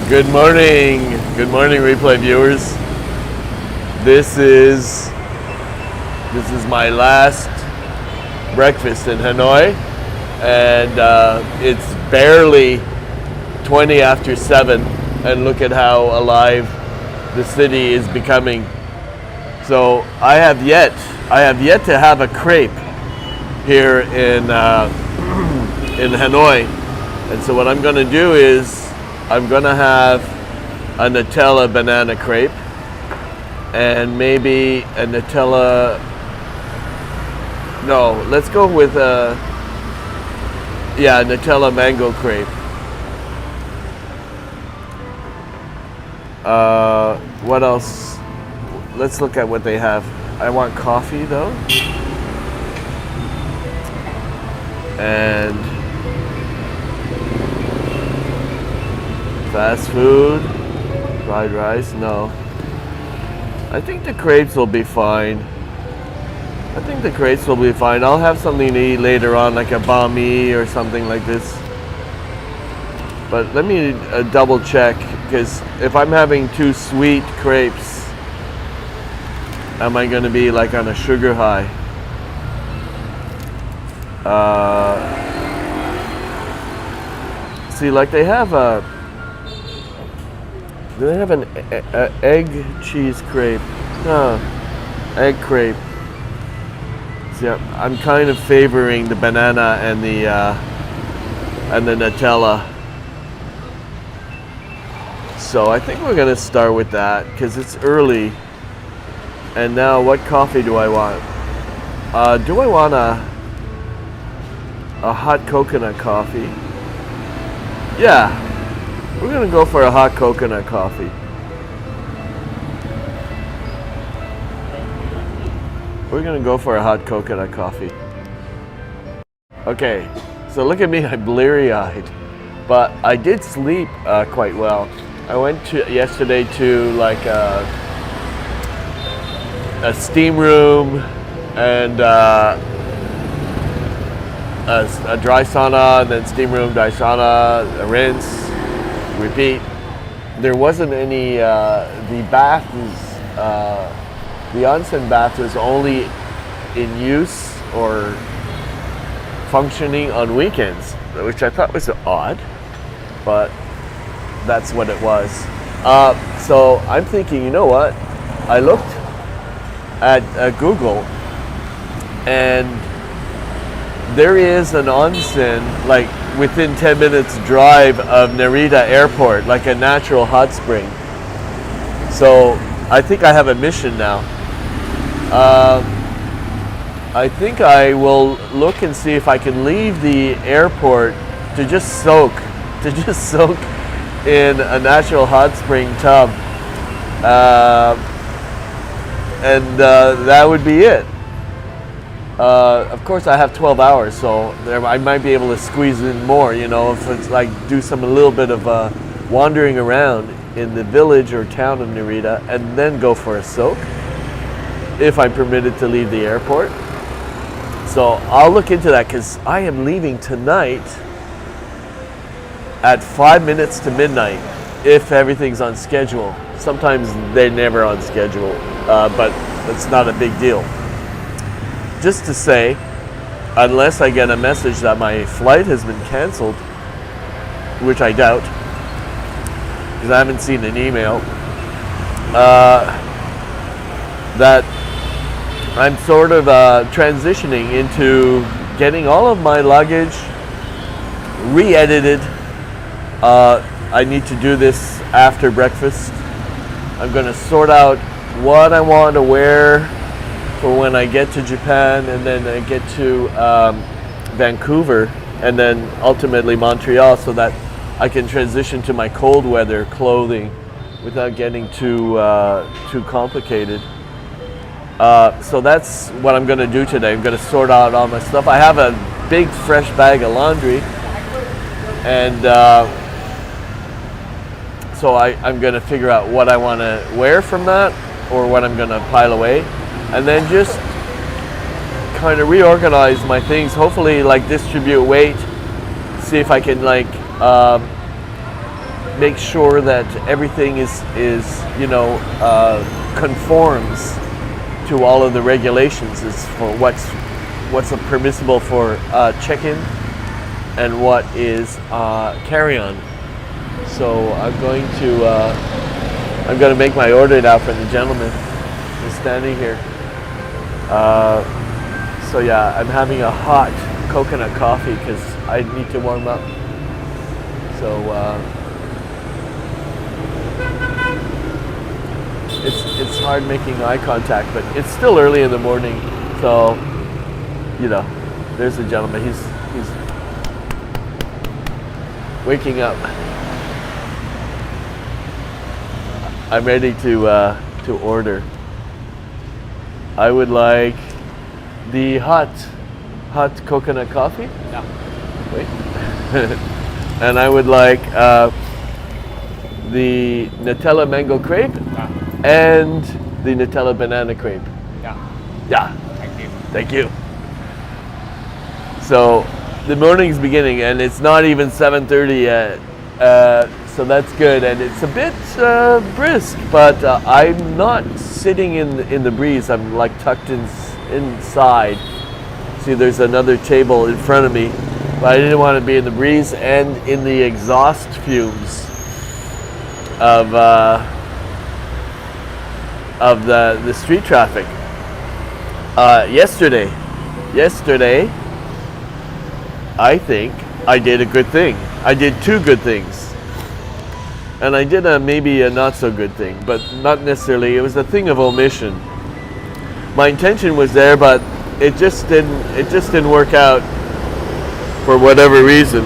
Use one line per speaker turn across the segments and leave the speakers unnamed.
Good morning. Good morning, replay viewers. This is my last breakfast in Hanoi, and it's barely 20 after 7, and look at how alive the city is becoming. So I have yet to have a crepe here in Hanoi, and so what I'm going to do is I'm going to have a Nutella banana crepe and maybe a Nutella. No, let's go with Nutella mango crepe. What else? Let's look at what they have. I want coffee though. And fast food, fried rice, no. I think the crepes will be fine. I'll have something to eat later on, like a banh mi or something like this. But let me double check, because if I'm having too sweet crepes, am I going to be like on a sugar high? See, like they have a... Do they have an egg cheese crepe? No, egg crepe. See, I'm kind of favoring the banana and the Nutella. So I think we're gonna start with that because it's early. And now, what coffee do I want? Do I want a hot coconut coffee? Yeah. We're gonna go for a hot coconut coffee. Okay, so look at me, I'm bleary-eyed, but I did sleep quite well. I went yesterday to like a steam room and a dry sauna, and then steam room, dry sauna, a rinse. Repeat. There wasn't any. The bath is the onsen bath was only in use or functioning on weekends, which I thought was odd, but that's what it was. So I'm thinking, you know what? I looked at Google, and there is an onsen like within 10 minutes drive of Narita Airport, like a natural hot spring. So I think I have a mission now. I think I will look and see if I can leave the airport to just soak in a natural hot spring tub, and that would be it. Of course, I have 12 hours, so I might be able to squeeze in more, if it's like do a little bit of wandering around in the village or town of Narita, and then go for a soak, if I'm permitted to leave the airport. So I'll look into that, because I am leaving tonight at 5 minutes to midnight, if everything's on schedule. Sometimes they're never on schedule, but it's not a big deal. Just to say, unless I get a message that my flight has been canceled, which I doubt, because I haven't seen an email, that I'm sort of transitioning into getting all of my luggage re-edited. I need to do this after breakfast. I'm going to sort out what I want to wear for when I get to Japan, and then I get to Vancouver, and then ultimately Montreal, so that I can transition to my cold weather clothing without getting too complicated. So that's what I'm going to do today. I'm going to sort out all my stuff. I have a big fresh bag of laundry, and so I'm going to figure out what I want to wear from that, or what I'm going to pile away, and then just kind of reorganize my things, hopefully like distribute weight, see if I can like make sure that everything is conforms to all of the regulations as for what's permissible for check-in and what is carry-on. So I'm going to make my order now from the gentleman who's standing here. So yeah, I'm having a hot coconut coffee because I need to warm up. So it's hard making eye contact, but it's still early in the morning. So there's the gentleman. He's waking up. I'm ready to order. I would like the hot coconut coffee.
Yeah.
Wait. And I would like the Nutella mango crepe and the Nutella banana crepe. Yeah. Thank you. So the morning's beginning, and it's not even 7:30 yet. So that's good, and it's a bit brisk, but I'm not sitting in the breeze. I'm like tucked inside. See, there's another table in front of me, but I didn't want to be in the breeze and in the exhaust fumes of the street traffic. Yesterday, I think I did a good thing. I did two good things. And I did maybe a not so good thing, but not necessarily. It was a thing of omission. My intention was there, but it just didn't work out for whatever reason.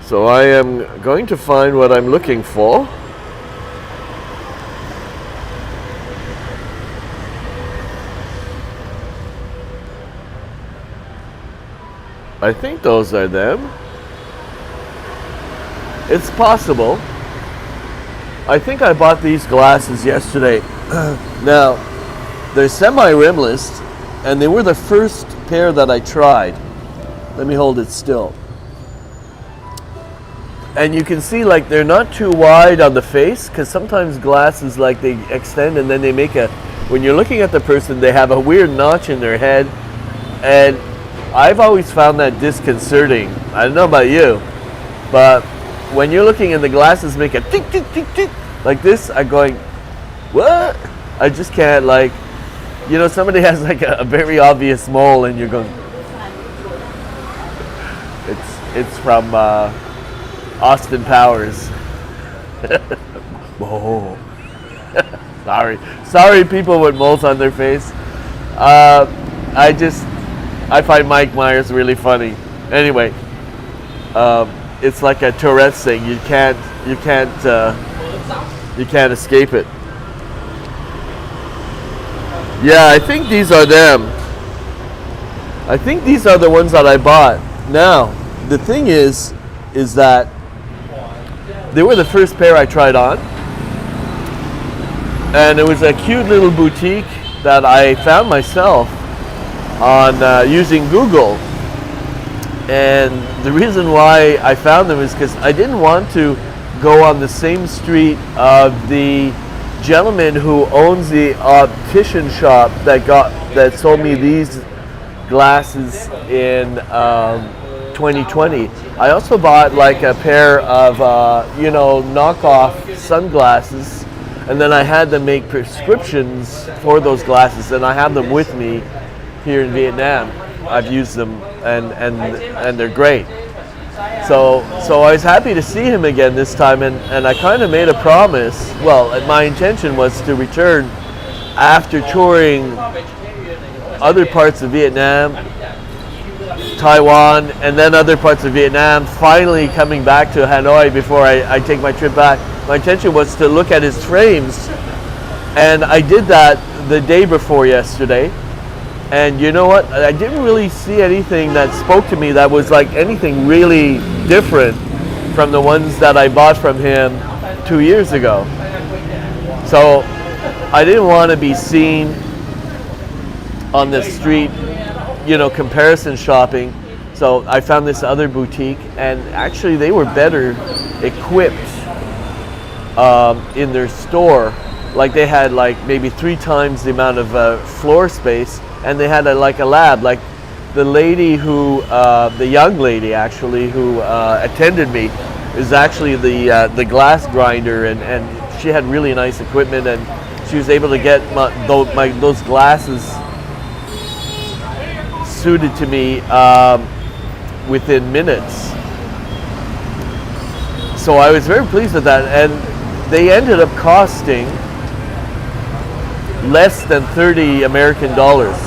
So I am going to find what I'm looking for. I think those are them. It's possible. I think I bought these glasses yesterday. Now, they're semi-rimless, and they were the first pair that I tried. Let me hold it still. And you can see like they're not too wide on the face, because sometimes glasses like they extend and then they make when you're looking at the person, they have a weird notch in their head, and I've always found that disconcerting. I don't know about you, but when you're looking and the glasses make a tick, tick, tick, tick, like this, I'm going, what? I just can't, like, somebody has like a very obvious mole and you're going, it's from Austin Powers. Oh. Sorry people with moles on their face. I find Mike Myers really funny. Anyway, it's like a Tourette's thing. You can't escape it. Yeah, I think these are them. I think these are the ones that I bought. Now, the thing is that they were the first pair I tried on, and it was a cute little boutique that I found myself on using Google. And the reason why I found them is because I didn't want to go on the same street of the gentleman who owns the optician shop that sold me these glasses in 2020. I also bought like a pair of knockoff sunglasses, and then I had them make prescriptions for those glasses, and I have them with me here in Vietnam. I've used them, and they're great. So I was happy to see him again this time, and I kind of made a promise. Well, my intention was to return after touring other parts of Vietnam, Taiwan, and then other parts of Vietnam, finally coming back to Hanoi before I take my trip back. My intention was to look at his frames, and I did that the day before yesterday. And you know what? I didn't really see anything that spoke to me that was like anything really different from the ones that I bought from him 2 years ago. So I didn't want to be seen on the street, comparison shopping. So I found this other boutique, and actually they were better equipped in their store. Like they had like maybe 3 times the amount of floor space, and they had a lab. Like the lady the young lady actually who attended me is actually the glass grinder, and she had really nice equipment, and she was able to get those glasses suited to me within minutes. So I was very pleased with that, and they ended up costing less than 30 American dollars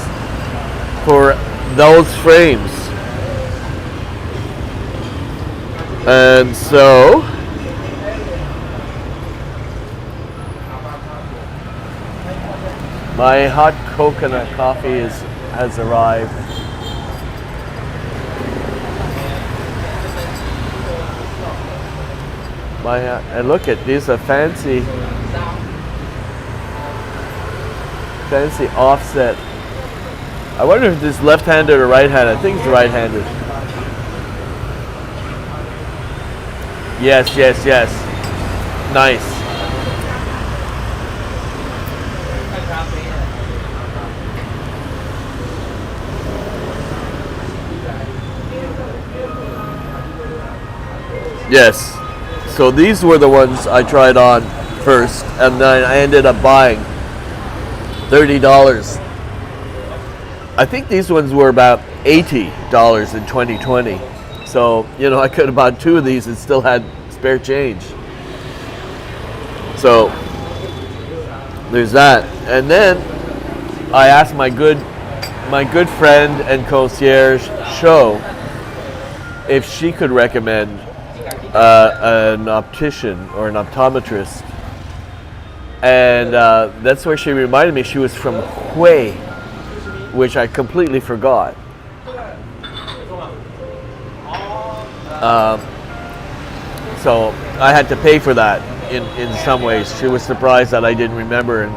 for those frames. And so my hot coconut coffee has arrived. And look at these are fancy offset. I wonder if this left-handed or right-handed. I think it's right-handed. Yes. Nice. Yes. So these were the ones I tried on first, and then I ended up buying $30. I think these ones were about $80 in 2020. So, I could have bought 2 of these and still had spare change. So, there's that. And then I asked my good friend and concierge Show if she could recommend an optician or an optometrist, and that's where she reminded me she was from Hieu, which I completely forgot. So I had to pay for that in some ways. She was surprised that I didn't remember, and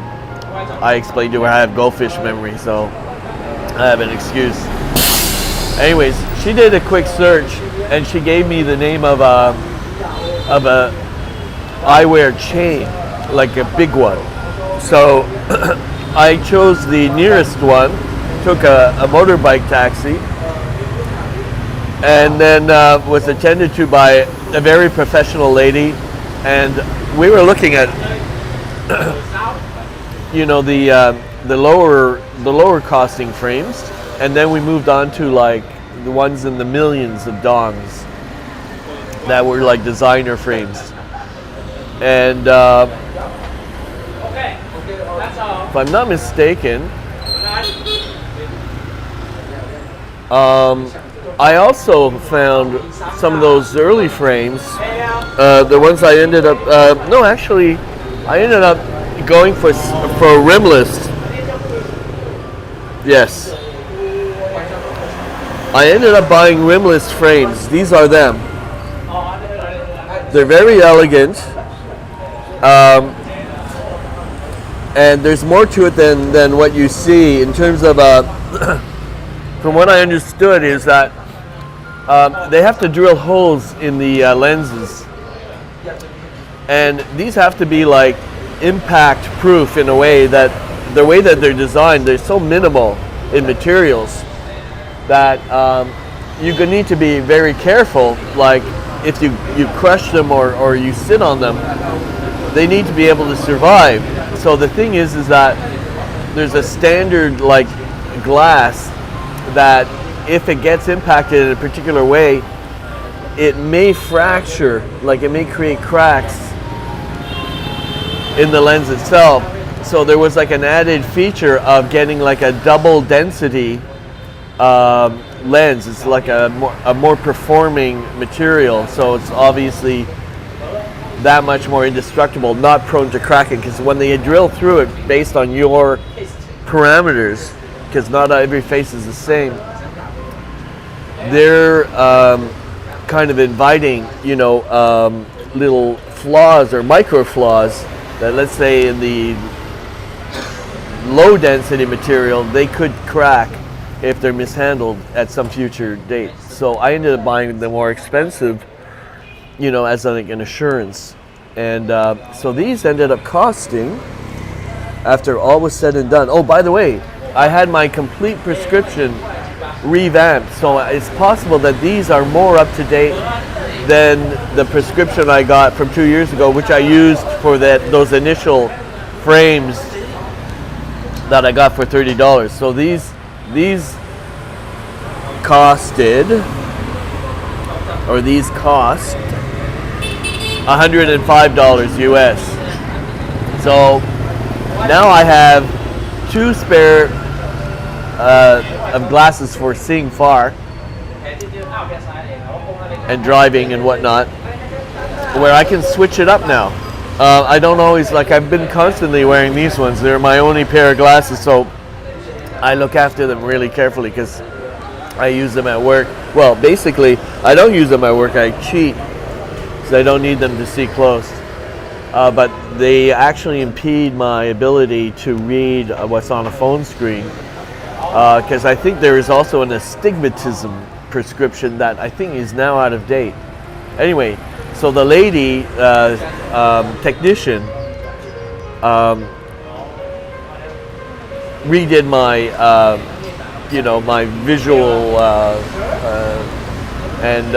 I explained to her I have goldfish memory, so I have an excuse. Anyways, she did a quick search, and she gave me the name of a eyewear chain, like a big one. So I chose the nearest one, took a motorbike taxi, and then was attended to by a very professional lady, and we were looking at the lower costing frames, and then we moved on to like the ones in the millions of dongs that were like designer frames. And if I'm not mistaken, I also found some of those early frames, the ones I ended up, I ended up going for rimless. Yes. I ended up buying rimless frames. These are them. They're very elegant. And there's more to it than what you see in terms of, from what I understood, is that they have to drill holes in the lenses. And these have to be like impact proof in a way that the way that they're designed, they're so minimal in materials that you're going to need to be very careful. Like if you crush them or you sit on them, they need to be able to survive. So the thing is that there's a standard like glass that if it gets impacted in a particular way, it may fracture, like it may create cracks in the lens itself. So there was like an added feature of getting like a double density lens. It's like a more performing material, so it's obviously that much more indestructible, not prone to cracking, because when they drill through it based on your parameters, because not every face is the same, they're kind of inviting, little flaws or micro flaws that, let's say, in the low density material, they could crack if they're mishandled at some future date. So I ended up buying the more expensive, as like an assurance. And so these ended up costing, after all was said and done. Oh, by the way, I had my complete prescription revamped, so it's possible that these are more up to date than the prescription I got from 2 years ago, which I used for those initial frames that I got for $30. So these cost $105 US. So now I have 2 spare of glasses for seeing far and driving and whatnot, where I can switch it up now. I don't always, I've been constantly wearing these ones. They're my only pair of glasses, so I look after them really carefully because I use them at work. Well, basically, I don't use them at work. I cheat because I don't need them to see close. But they actually impede my ability to read what's on a phone screen, because I think there is also an astigmatism prescription that I think is now out of date. Anyway, so the lady technician redid my my visual and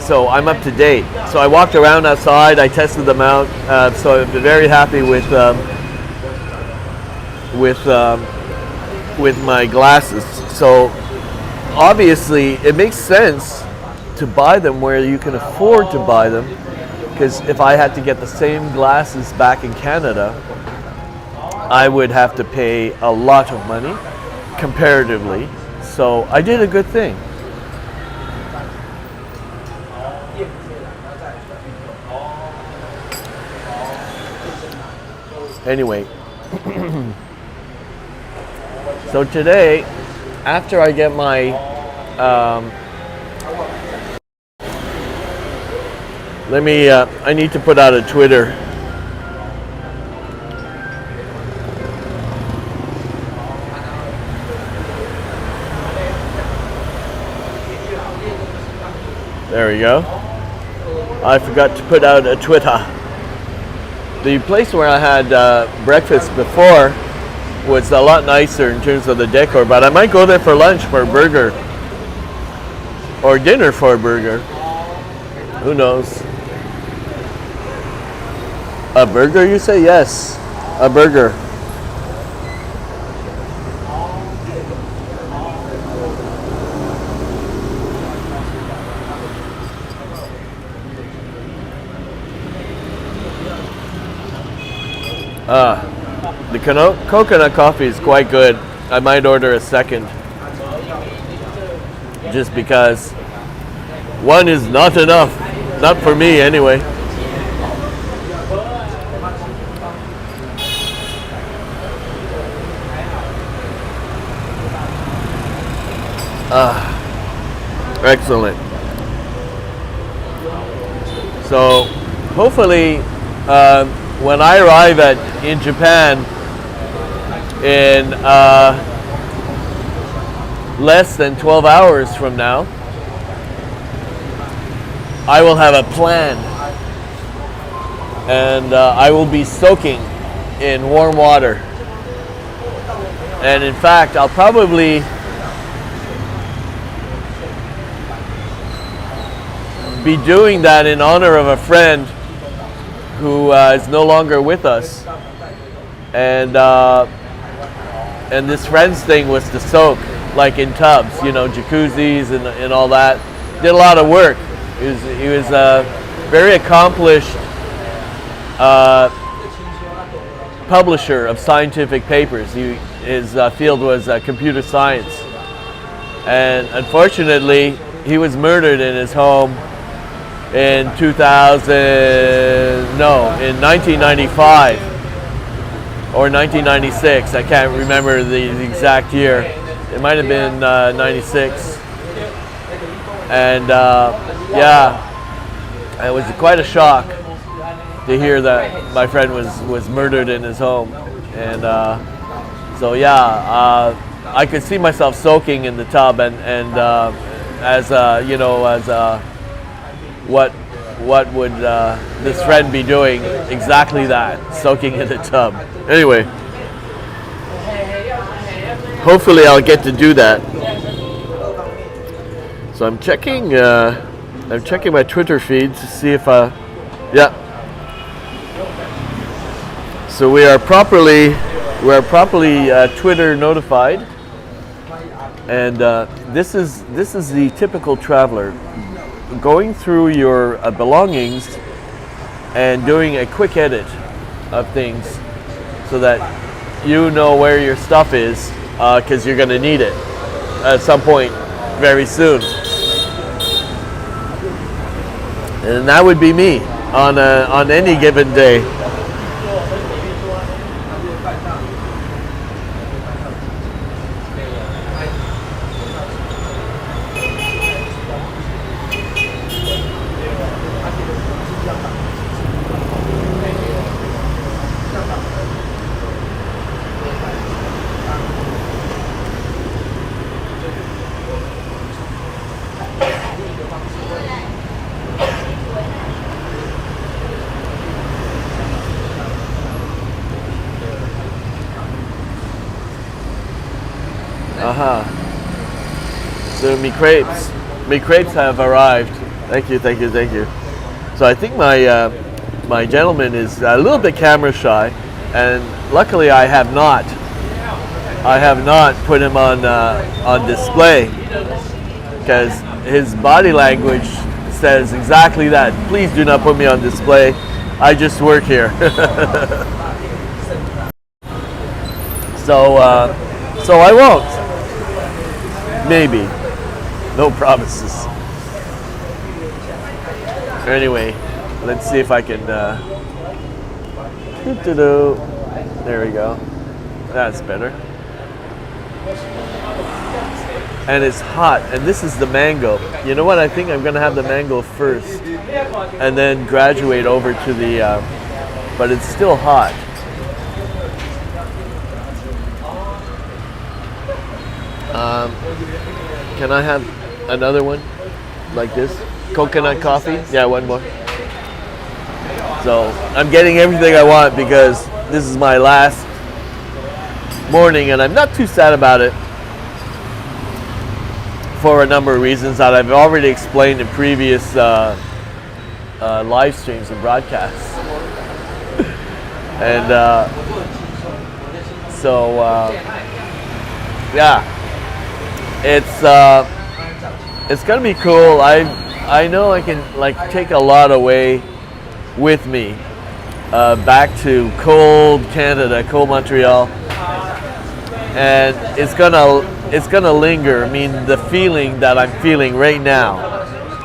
so I'm up to date. So I walked around outside, I tested them out, so I've been very happy with my glasses. So obviously it makes sense to buy them where you can afford to buy them, because if I had to get the same glasses back in Canada, I would have to pay a lot of money comparatively. So I did a good thing. Anyway, so today, after I get my I need to put out a Twitter. There we go. I forgot to put out a Twitter. The place where I had breakfast before was a lot nicer in terms of the decor, but I might go there for lunch for a burger, or dinner for a burger. Who knows? A burger, you say? Yes, a burger. The coconut coffee is quite good. I might order a second, just because one is not enough. Not for me, anyway. Excellent. So, hopefully, when I arrive in Japan in less than 12 hours from now, I will have a plan, and I will be soaking in warm water. And in fact, I'll probably be doing that in honor of a friend who is no longer with us, and this friend's thing was to soak, like in tubs, jacuzzis and all that. Did a lot of work. He was a very accomplished publisher of scientific papers. His field was computer science, and unfortunately, he was murdered in his home in 1995 or 1996. I can't remember the exact year. It might have been 96. And it was quite a shock to hear that my friend was murdered in his home. And so yeah, I could see myself soaking in the tub, and as you know, as what would this friend be doing? Exactly that, soaking in the tub. Anyway, hopefully I'll get to do that. So I'm checking my Twitter feed to see if yeah. So we are properly Twitter notified, and this is the typical traveler going through your belongings and doing a quick edit of things so that you know where your stuff is, because you're going to need it at some point very soon. And that would be me on any given day. So me crepes have arrived. Thank you. So I think my gentleman is a little bit camera shy, and luckily I have not put him on display, because his body language says exactly that. Please do not put me on display. I just work here. So I won't. Maybe. No promises. Anyway, let's see if I can. There we go. That's better. And it's hot. And this is the mango. You know what? I think I'm going to have the mango first, and then graduate over to the. But it's still hot. Can I have another one like this? Coconut coffee? Yeah, one more. So I'm getting everything I want because this is my last morning, and I'm not too sad about it for a number of reasons that I've already explained in previous live streams and broadcasts. And yeah. It's gonna be cool. I know I can take a lot away with me back to cold Canada, cold Montreal, and it's gonna linger. I mean, the feeling that I'm feeling right now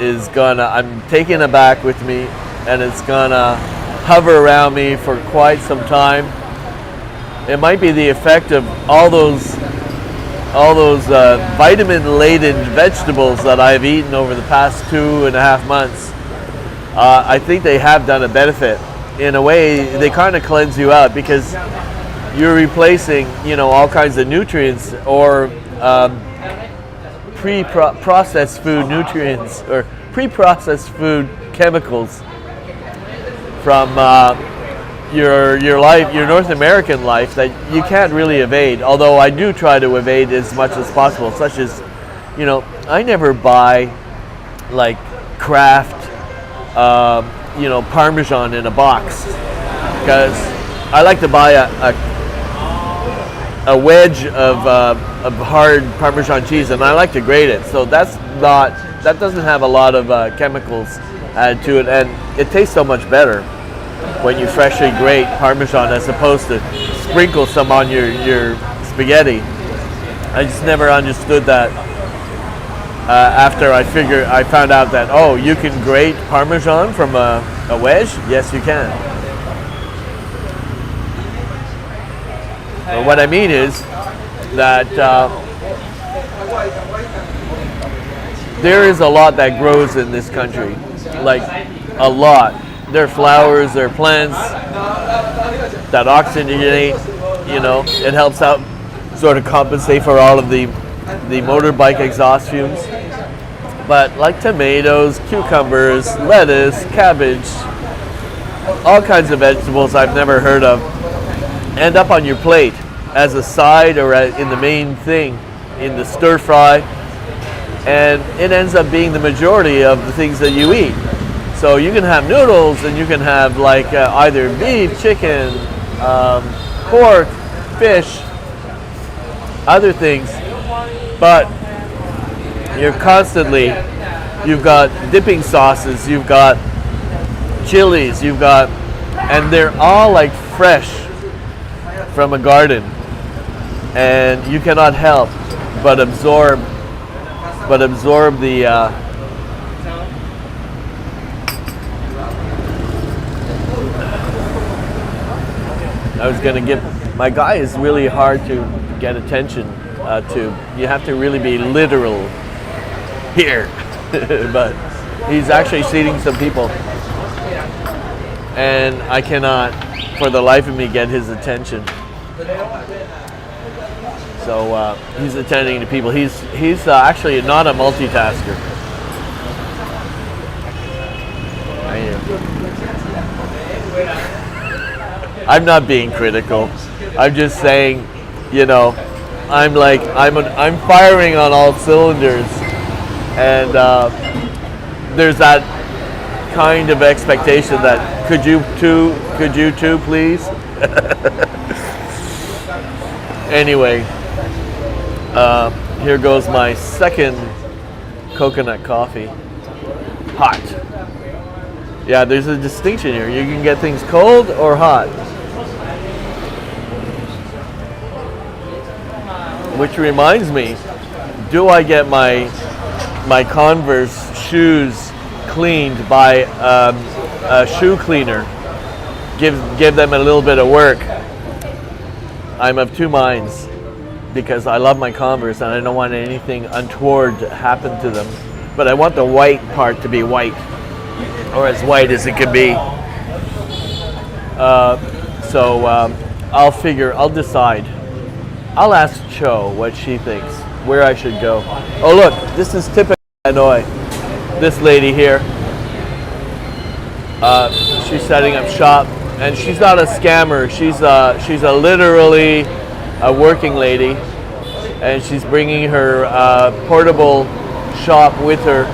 I'm taking it back with me, and it's gonna hover around me for quite some time. It might be the effect of all those vitamin-laden vegetables that I've eaten over the past 2.5 months. I think they have done a benefit. In a way, they kind of cleanse you out because you're replacing, all kinds of nutrients or pre-processed food nutrients or pre-processed food chemicals from your life, your North American life, that you can't really evade. Although I do try to evade as much as possible, such as, I never buy Kraft, Parmesan in a box, because I like to buy a wedge of hard Parmesan cheese, and I like to grate it. So that doesn't have a lot of chemicals added to it, and it tastes so much better when you freshly grate Parmesan as opposed to sprinkle some on your spaghetti. I just never understood that after I found out that, you can grate Parmesan from a wedge? Yes, you can. But what I mean is that there is a lot that grows in this country, a lot. There are flowers, there are plants that oxygenate, it helps out, sort of compensate for all of the motorbike exhaust fumes. But like tomatoes, cucumbers, lettuce, cabbage, all kinds of vegetables I've never heard of end up on your plate as a side or in the main thing, in the stir fry, and it ends up being the majority of the things that you eat. So you can have noodles, and you can have like either beef, chicken, pork, fish, other things, but you've got dipping sauces, you've got chilies, and they're all like fresh from a garden, and you cannot help but absorb the I was going to give my guy is really hard to get attention to. You have to really be literal here. But he's actually seating some people, and I cannot for the life of me get his attention. So he's attending to people. He's actually not a multitasker. I'm not being critical. I'm just saying, I'm firing on all cylinders, and there's that kind of expectation that could you too, please? Anyway, here goes my second coconut coffee. Hot. Yeah, there's a distinction here. You can get things cold or hot. Which reminds me, do I get my Converse shoes cleaned by a shoe cleaner? Give them a little bit of work. I'm of two minds, because I love my Converse and I don't want anything untoward to happen to them. But I want the white part to be white, or as white as it can be. So I'll decide. I'll ask Cho what she thinks, where I should go. Oh look, this is typical Hanoi. This lady here, she's setting up shop, and she's not a scammer. She's a literally a working lady, and she's bringing her portable shop with her,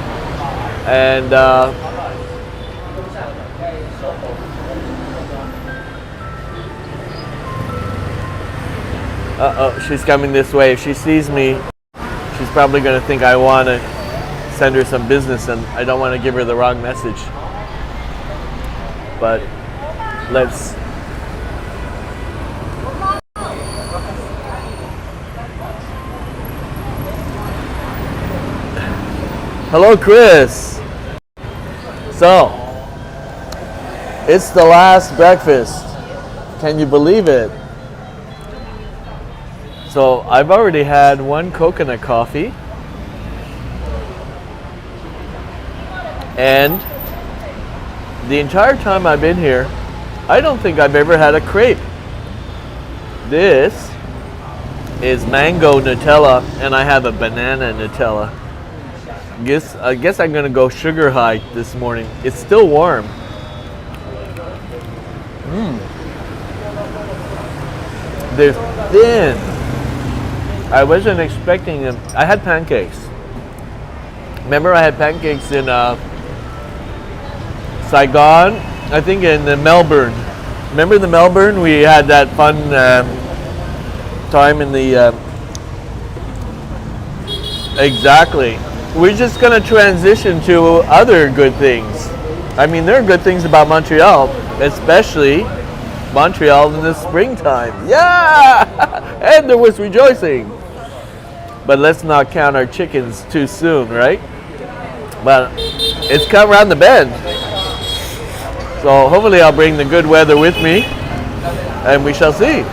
and she's coming this way. If she sees me, she's probably going to think I want to send her some business, and I don't want to give her the wrong message. But let's... Hello, Chris. So, it's the last breakfast. Can you believe it? So I've already had one coconut coffee, and the entire time I've been here, I don't think I've ever had a crepe. This is mango Nutella, and I have a banana Nutella. I guess I'm gonna go sugar high this morning. It's still warm. They're thin. I wasn't expecting them. I had pancakes. Remember, I had pancakes in Saigon, I think in Melbourne. Remember the Melbourne? We had that fun time in the... Exactly. We're just going to transition to other good things. I mean, there are good things about Montreal, especially Montreal in the springtime. Yeah! And there was rejoicing. But let's not count our chickens too soon, right? But it's come around the bend. So hopefully I'll bring the good weather with me, and we shall see.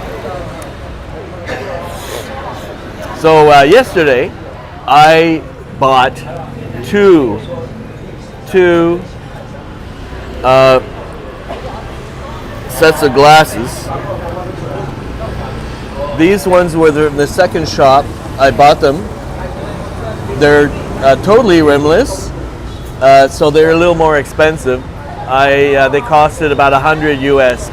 So yesterday, I bought two sets of glasses. these ones were the second shop. I bought them. They're totally rimless, so they're a little more expensive. They costed about $100 US.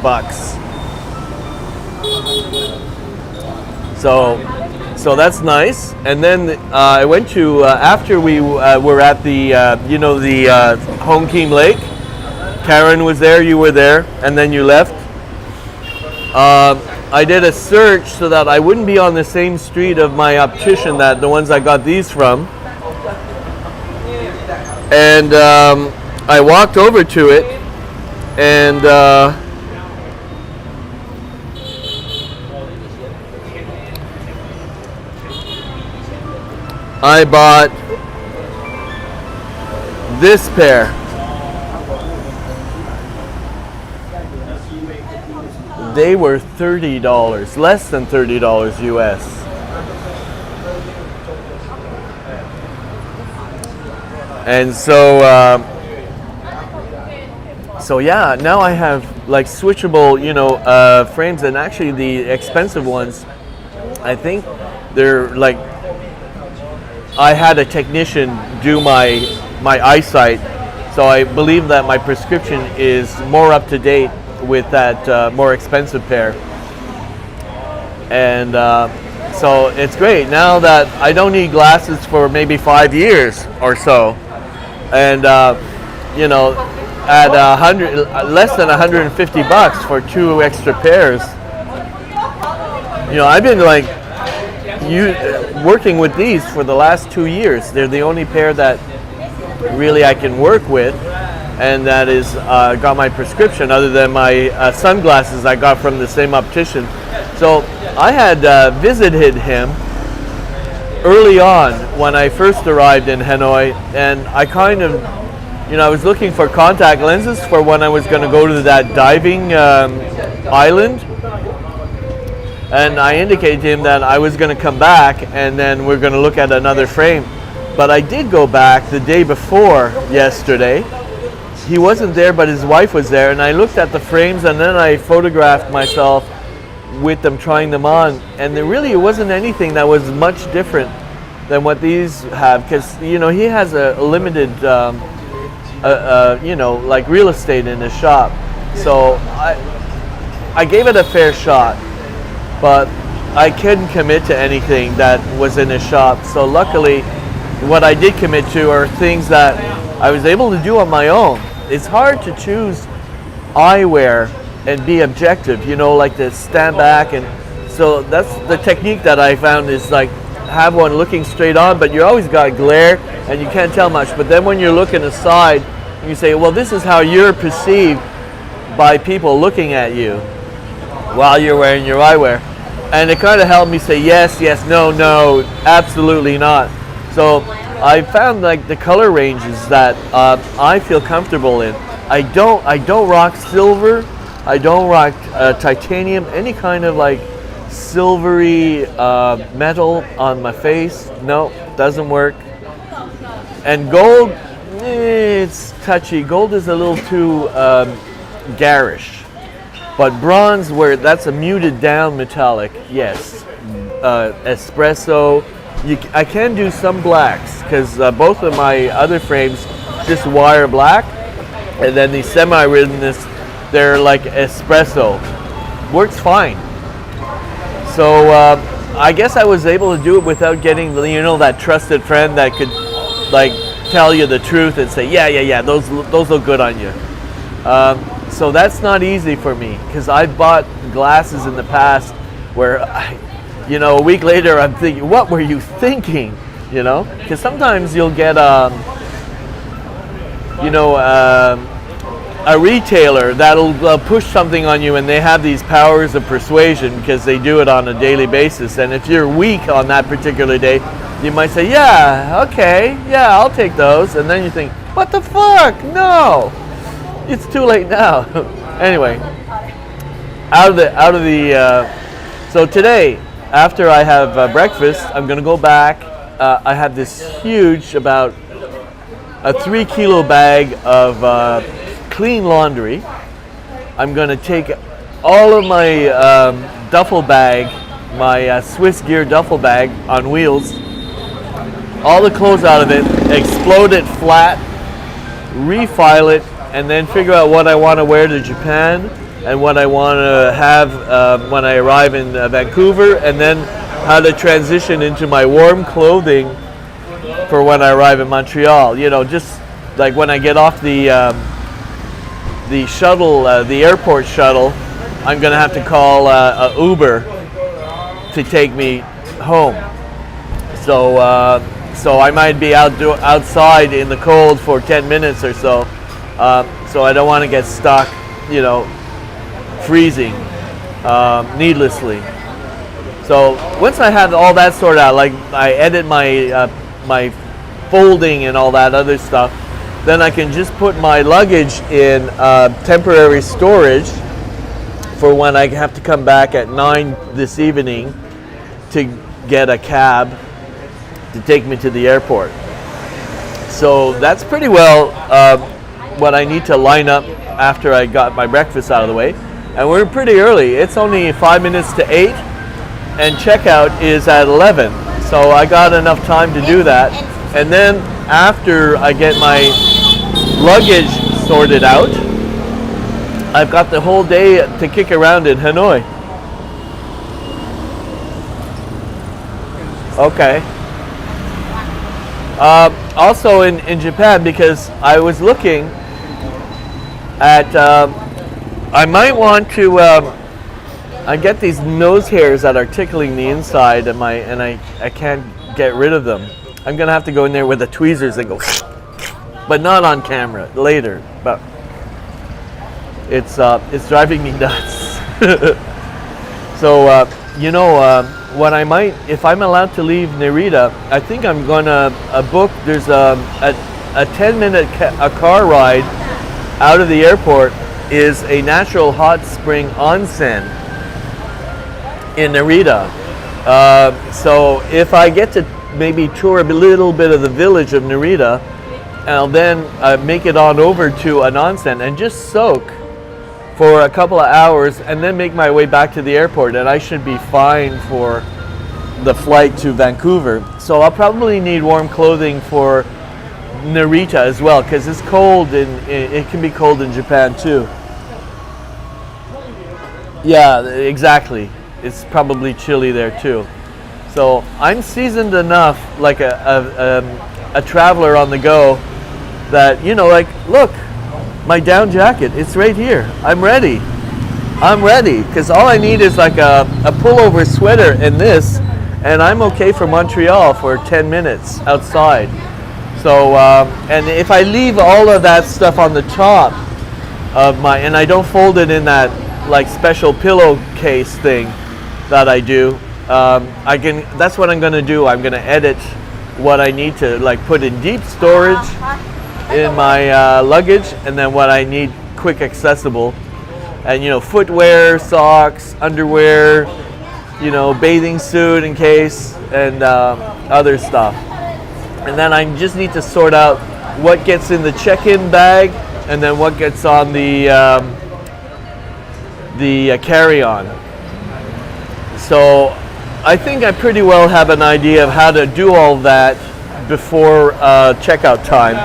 So that's nice. And then I went to after we were at the Hong Kim Lake. Karen was there, you were there, and then you left. I did a search so that I wouldn't be on the same street of my optician that the ones I got these from. And I walked over to it, and I bought this pair. They were $30, less than $30 US. And so yeah, now I have like switchable, frames, and actually the expensive ones, I think they're like, I had a technician do my eyesight, so I believe that my prescription is more up to date with that more expensive pair. And so it's great now that I don't need glasses for maybe 5 years or so. And at less than $150 for 2 extra pairs. I've been like working with these for the last 2 years. They're the only pair that really I can work with, and that is got my prescription, other than my sunglasses I got from the same optician. So I had visited him early on when I first arrived in Hanoi, and I kind of, I was looking for contact lenses for when I was going to go to that diving island. And I indicated to him that I was going to come back and then we're going to look at another frame. But I did go back the day before yesterday. He wasn't there, but his wife was there, and I looked at the frames and then I photographed myself with them, trying them on, and there really wasn't anything that was much different than what these have, because he has a limited like real estate in his shop. So I gave it a fair shot, but I couldn't commit to anything that was in his shop. So luckily, what I did commit to are things that I was able to do on my own. It's hard to choose eyewear and be objective, like to stand back. And so that's the technique that I found, is like have one looking straight on, but you always got glare and you can't tell much. But then when you're looking aside, you say, well, this is how you're perceived by people looking at you while you're wearing your eyewear. And it kind of helped me say yes, yes, no, no, absolutely not. So I found like the color ranges that I feel comfortable in. I don't rock silver. I don't rock titanium, any kind of like silvery metal on my face. No, doesn't work. And gold, it's touchy. Gold is a little too garish. But bronze, where that's a muted down metallic, yes. Espresso. I can do some blacks, because both of my other frames just wire black, and then the semi-ribbonness, they're like espresso. Works fine. So I guess I was able to do it without getting that trusted friend that could like tell you the truth and say, yeah, those look good on you. So that's not easy for me, because I bought glasses in the past where a week later I'm thinking, what were you thinking? Because sometimes you'll get a retailer that'll push something on you, and they have these powers of persuasion because they do it on a daily basis. And if you're weak on that particular day, you might say, yeah, okay, yeah, I'll take those. And then you think, what the fuck? No, it's too late now. Anyway, so today, after I have breakfast, I'm gonna go back. I have this huge, about a 3 kilo bag of clean laundry. I'm gonna take all of my duffel bag my Swiss gear duffel bag on wheels, all the clothes out of it, explode it flat, refile it, and then figure out what I want to wear to Japan and what I want to have when I arrive in Vancouver, and then how to transition into my warm clothing for when I arrive in Montreal. You know, just like when I get off the shuttle, the airport shuttle, I'm going to have to call a Uber to take me home. So I might be outside in the cold for 10 minutes or so. So I don't want to get stuck, you know, freezing needlessly. So once I have all that sorted out, like I edit my folding and all that other stuff, then I can just put my luggage in temporary storage for when I have to come back at 9 this evening to get a cab to take me to the airport. So that's pretty well what I need to line up after I got my breakfast out of the way. And we're pretty early. It's only 5 minutes to 8 and checkout is at 11. So I got enough time to do that. And then after I get my luggage sorted out, I've got the whole day to kick around in Hanoi. Okay. Also in Japan, because I was looking at, I might want to, I get these nose hairs that are tickling the inside of and I can't get rid of them. I'm gonna have to go in there with the tweezers and go, but not on camera, later. But it's driving me nuts. So you know, what I might, if I'm allowed to leave Narita, I think I'm gonna book. There's a 10-minute car ride out of the airport is a natural hot spring onsen in Narita. So if I get to maybe tour a little bit of the village of Narita, I'll then make it on over to an onsen and just soak for a couple of hours and then make my way back to the airport, and I should be fine for the flight to Vancouver. So I'll probably need warm clothing for Narita as well, because it's cold it can be cold in Japan too. Yeah, exactly. It's probably chilly there too. So I'm seasoned enough, like a traveler on the go, that, you know, like, look, my down jacket, it's right here. I'm ready, because all I need is like a pullover sweater and this, and I'm okay for Montreal for 10 minutes outside. So, and if I leave all of that stuff on the top of and I don't fold it in that like special pillowcase thing that I do, that's what I'm gonna do. I'm gonna edit what I need to like put in deep storage in my luggage, and then what I need quick accessible, and, you know, footwear, socks, underwear, you know, bathing suit in case, and other stuff. And then I just need to sort out what gets in the check-in bag and then what gets on the carry-on. So I think I pretty well have an idea of how to do all that before checkout time,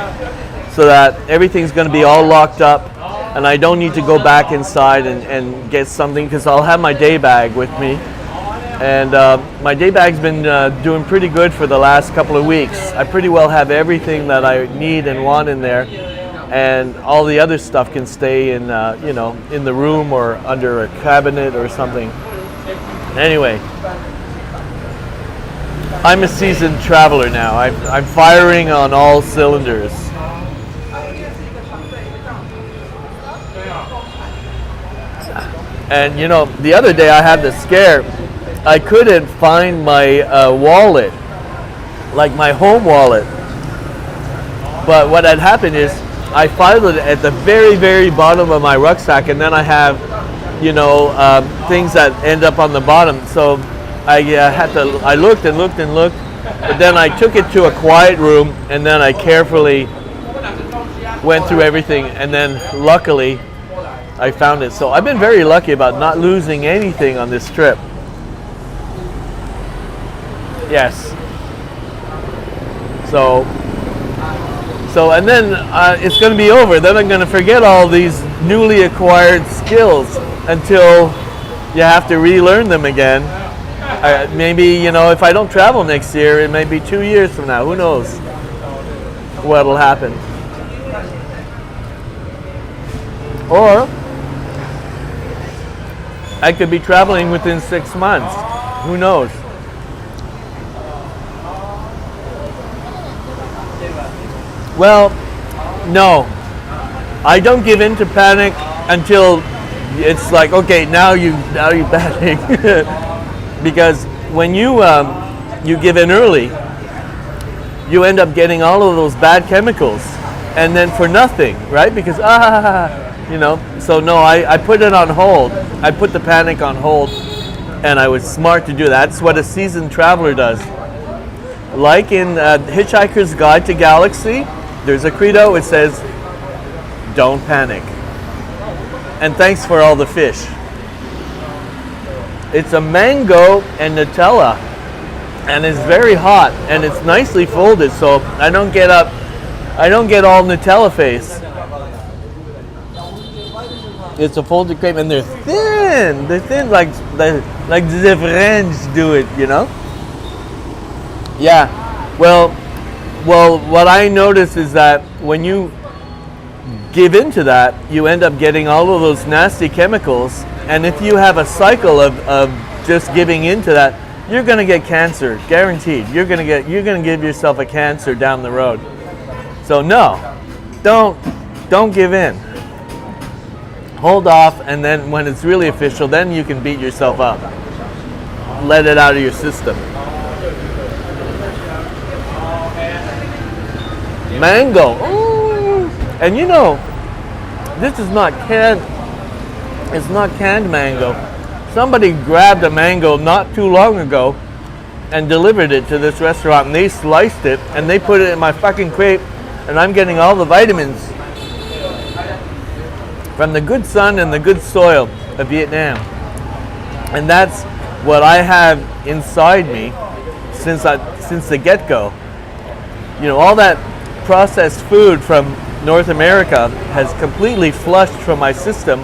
so that everything's going to be all locked up and I don't need to go back inside and get something, because I'll have my day bag with me. And my day bag's been doing pretty good for the last couple of weeks. I pretty well have everything that I need and want in there, and all the other stuff can stay in, you know, in the room or under a cabinet or something. Anyway, I'm a seasoned traveler now. I'm firing on all cylinders. And, you know, the other day I had this scare. I couldn't find my wallet, like my home wallet. But what had happened is I filed it at the very, very bottom of my rucksack, and then I have, you know, things that end up on the bottom. So I looked and looked and looked, but then I took it to a quiet room, and then I carefully went through everything, and then luckily I found it. So I've been very lucky about not losing anything on this trip. Yes. So, and then it's going to be over. Then I'm going to forget all these newly acquired skills until you have to relearn them again. Maybe, you know, if I don't travel next year, it may be 2 years from now. Who knows what'll happen? Or I could be traveling within 6 months. Who knows? Well, no. I don't give in to panic until it's like, okay, now you panic. Because when you give in early, you end up getting all of those bad chemicals, and then for nothing, right? Because you know. So no, I put it on hold. I put the panic on hold, and I was smart to do that. That's what a seasoned traveler does. Like in Hitchhiker's Guide to Galaxy, there's a credo. It says, "Don't panic," and thanks for all the fish. It's a mango and Nutella, and it's very hot, and it's nicely folded, so I don't get all Nutella face. It's a folded crepe, and they're thin. They're thin like the French do it, you know. Yeah. Well, what I notice is that when you give into that, you end up getting all of those nasty chemicals. And if you have a cycle of just giving into that, you're going to get cancer, guaranteed. You're going to give yourself a cancer down the road. So no, don't give in. Hold off, and then when it's really official, then you can beat yourself up. Let it out of your system. Mango. Ooh. And you know, this is not canned. It's not canned mango. Somebody grabbed a mango not too long ago and delivered it to this restaurant, and they sliced it and they put it in my fucking crepe, and I'm getting all the vitamins from the good sun and the good soil of Vietnam. And that's what I have inside me since the get-go. You know, all that processed food from North America has completely flushed from my system,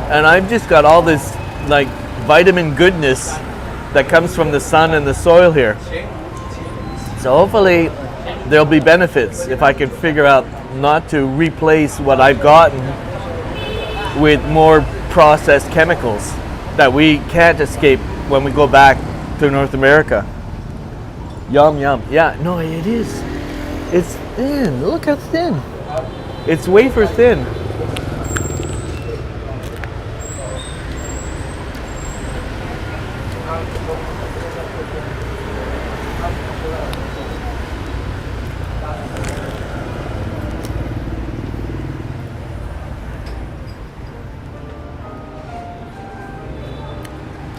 and I've just got all this like vitamin goodness that comes from the sun and the soil here. So hopefully there'll be benefits if I can figure out not to replace what I've gotten with more processed chemicals that we can't escape when we go back to North America. Yum, yum. Yeah, no, it is. It's thin. Look how thin. It's wafer thin.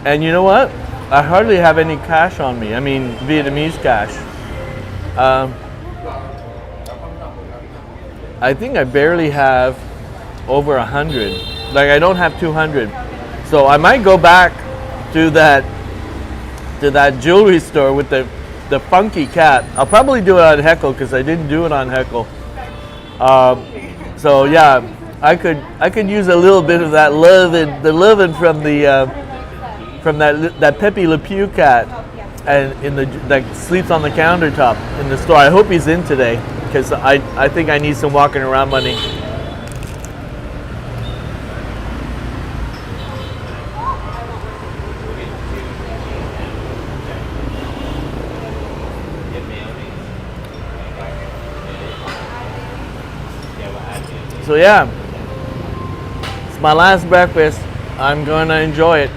And you know what? I hardly have any cash on me. I mean, Vietnamese cash. I think I barely have over 100. Like, I don't have 200. So I might go back to that jewelry store with the funky cat. I'll probably do it on Heckle because I didn't do it on Heckle. So yeah, I could use a little bit of that loving from that Pepe Le Pew cat, and that sleeps on the countertop in the store. I hope he's in today because I think I need some walking around money. So yeah, it's my last breakfast. I'm going to enjoy it.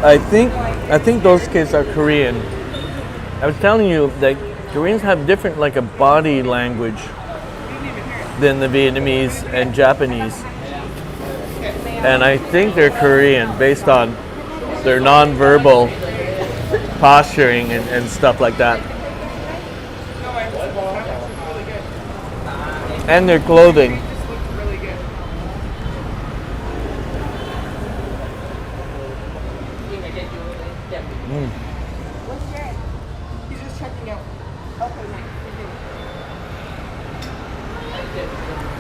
I think those kids are Korean. I was telling you that Koreans have different like a body language than the Vietnamese and Japanese. And I think they're Korean based on their nonverbal posturing and stuff like that. And their clothing.
He's just checking out. Okay, nice.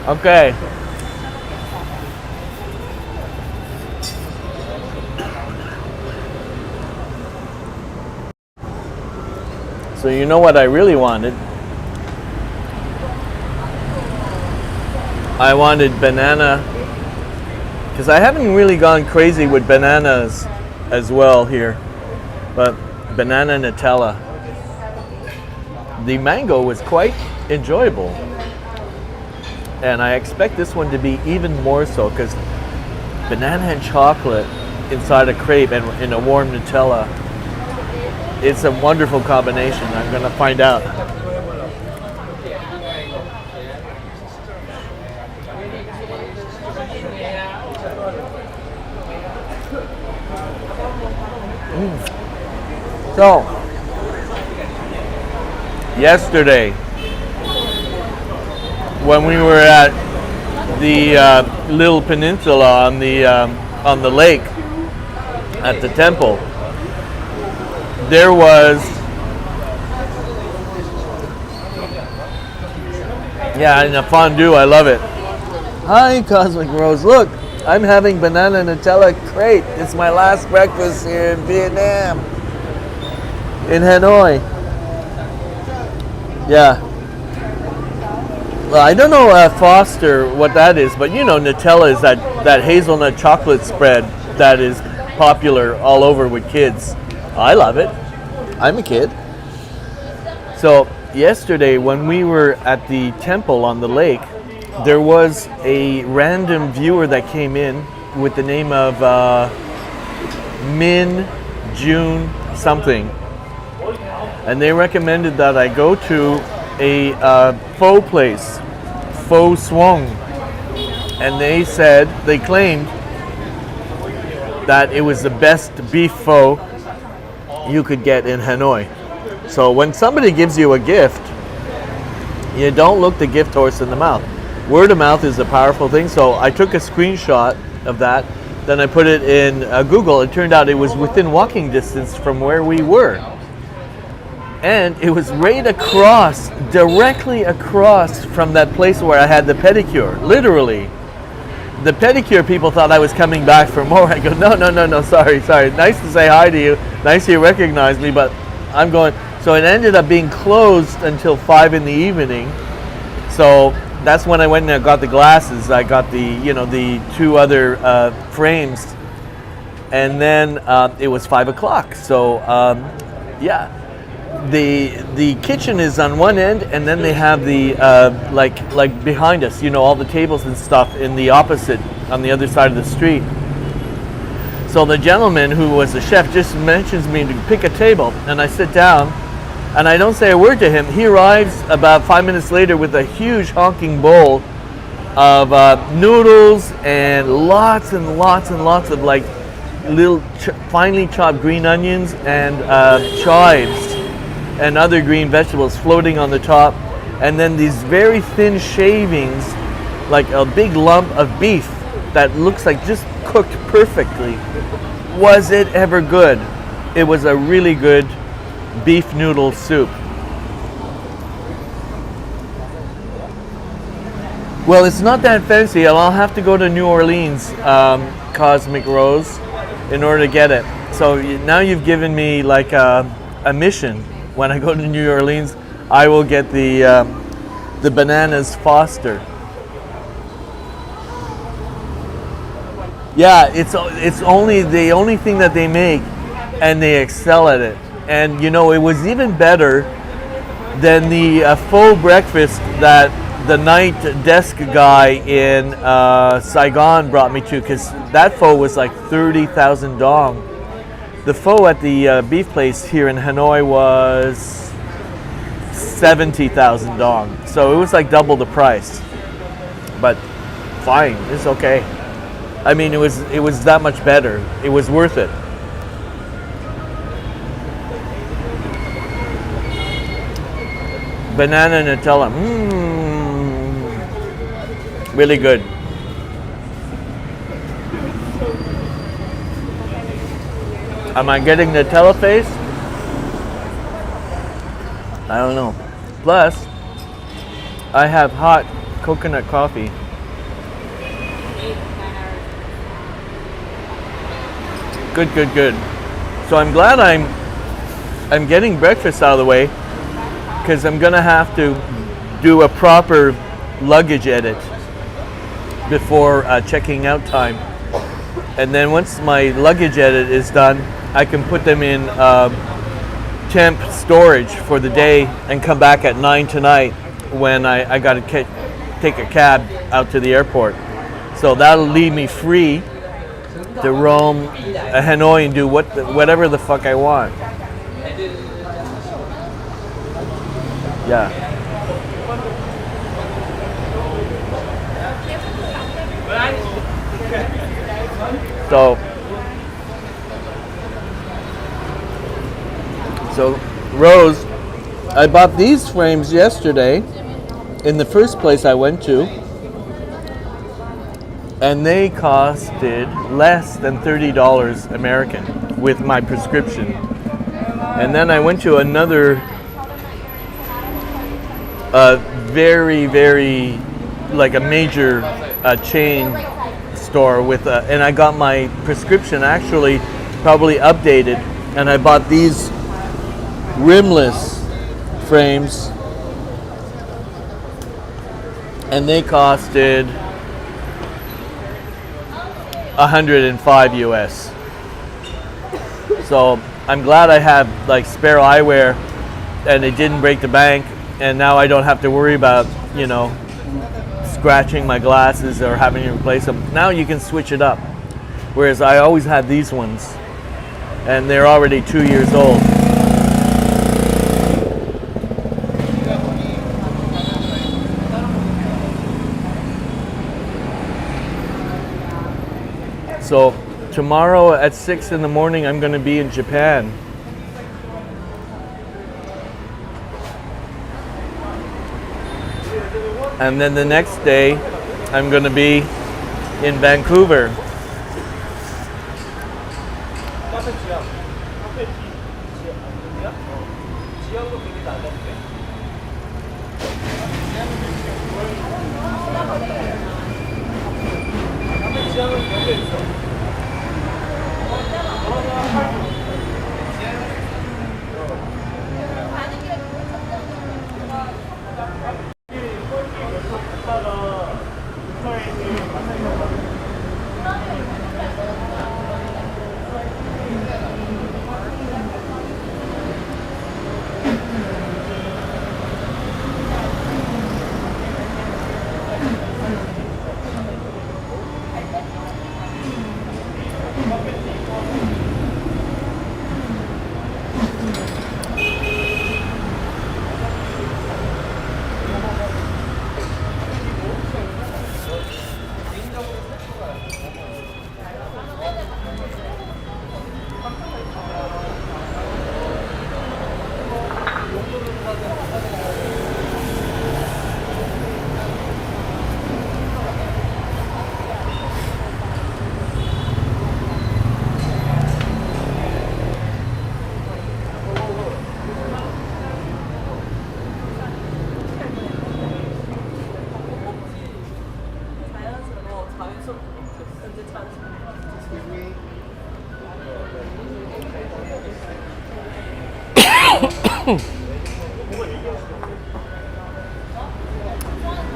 Okay. So you know what I really wanted? I wanted banana, because I haven't really gone crazy with bananas as well here, but banana Nutella. The mango was quite enjoyable, and I expect this one to be even more so, because banana and chocolate inside a crepe and in a warm Nutella, it's a wonderful combination. I'm going to find out. So, yesterday, when we were at the little peninsula on the lake at the temple, there was and a fondue. I love it. Hi, Cosmic Rose. Look, I'm having banana Nutella crepe. It's my last breakfast here in Vietnam, in Hanoi. Yeah. Well, I don't know Foster what that is, but you know Nutella is that hazelnut chocolate spread that is popular all over with kids. I love it. I'm a kid. So yesterday when we were at the temple on the lake, there was a random viewer that came in with the name of Min June something. And they recommended that I go to a pho place, Pho Swong. And they claimed that it was the best beef pho you could get in Hanoi. So when somebody gives you a gift, you don't look the gift horse in the mouth. Word of mouth is a powerful thing. So I took a screenshot of that, then I put it in Google. It turned out it was within walking distance from where we were. And it was right across, directly across from that place where I had the pedicure, literally. The pedicure people thought I was coming back for more. I go, no, sorry. Nice to say hi to you. Nice you recognize me, but I'm going. So it ended up being closed until 5 in the evening. So that's when I went and I got the glasses. I got the 2 other frames. And then it was 5 o'clock. So the kitchen is on one end, and then they have the like behind us, all the tables and stuff in the opposite, on the other side of the street. So the gentleman who was the chef just mentions me to pick a table, and I sit down, and I don't say a word to him. He arrives about 5 minutes later with a huge honking bowl of noodles and lots of like little finely chopped green onions and chives and other green vegetables floating on the top, and then these very thin shavings, like a big lump of beef that looks like just cooked perfectly. Was it ever good? It was a really good beef noodle soup. Well, it's not that fancy. I'll have to go to New Orleans, Cosmic Rose, in order to get it. So now you've given me like a mission. When I go to New Orleans, I will get the bananas Foster. Yeah, it's only the only thing that they make, and they excel at it. And it was even better than the faux breakfast that the night desk guy in Saigon brought me to, because that pho was like 30,000 dong. The pho at the beef place here in Hanoi was 70,000 dong. So it was like double the price. But fine, it's okay. I mean, it was that much better. It was worth it. Banana Nutella, really good. Am I getting Nutella face? I don't know. Plus, I have hot coconut coffee. Good, good, good. So I'm glad I'm getting breakfast out of the way, because I'm gonna have to do a proper luggage edit before checking out time. And then once my luggage edit is done, I can put them in temp storage for the day and come back at 9 tonight when I gotta take a cab out to the airport. So that'll leave me free to roam Hanoi and do whatever the fuck I want. Yeah. So Rose, I bought these frames yesterday in the first place I went to, and they costed less than $30 American with my prescription. And then I went to another very, very, like a major chain store with, and I got my prescription actually probably updated, and I bought these rimless frames, and they costed 105 US. So I'm glad I have like spare eyewear, and it didn't break the bank, and now I don't have to worry about, you know, scratching my glasses or having to replace them. Now you can switch it up, whereas I always had these ones, and they're already 2 years old. So tomorrow at 6 in the morning, I'm going to be in Japan. And then the next day, I'm going to be in Vancouver.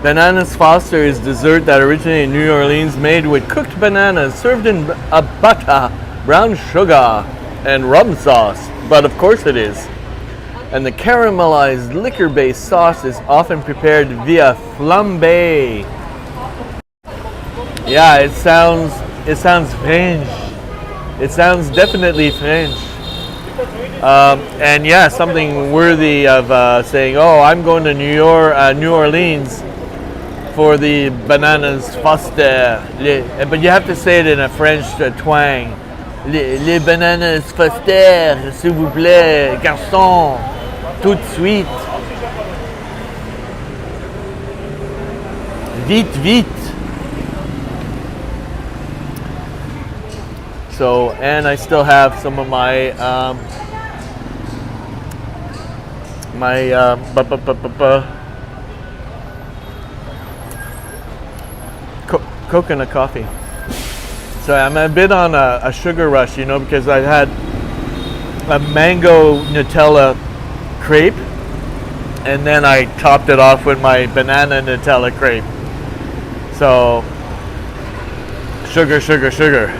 Bananas Foster is dessert that originated in New Orleans, made with cooked bananas, served in a butter, brown sugar, and rum sauce. But of course it is. And the caramelized liquor-based sauce is often prepared via flambe. Yeah, it sounds strange. It sounds definitely French. And yeah, something worthy of saying, "Oh, I'm going to New Orleans for the bananas Foster." But you have to say it in a French twang. Les bananas Foster, s'il vous plaît, garçon, tout de suite. Vite, vite. So, and I still have some of my coconut coffee. So I'm a bit on a sugar rush, you know, because I had a mango Nutella crepe, and then I topped it off with my banana Nutella crepe. So, sugar, sugar, sugar.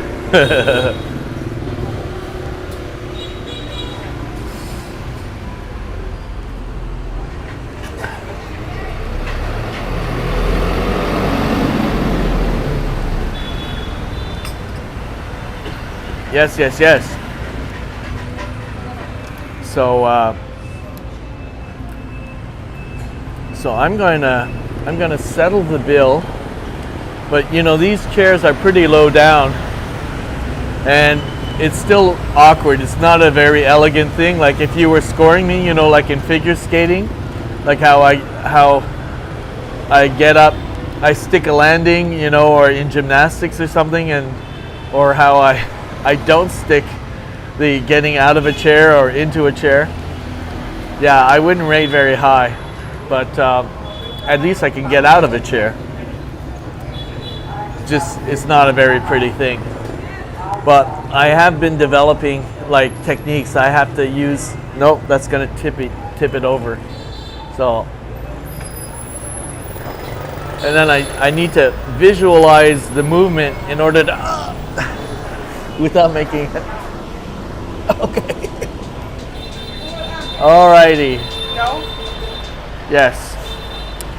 Yes, yes, yes. So, I'm gonna settle the bill, but you know these chairs are pretty low down, and it's still awkward. It's not a very elegant thing. Like if you were scoring me, you know, like in figure skating, like how I get up, I stick a landing, you know, or in gymnastics or something, or how I don't stick the getting out of a chair or into a chair. Yeah, I wouldn't rate very high, but at least I can get out of a chair. Just, it's not a very pretty thing. But I have been developing like techniques. I have to use, nope, that's gonna tip it over. So, and then I need to visualize the movement in order to, without making it. Okay. Alrighty.
No?
Yes.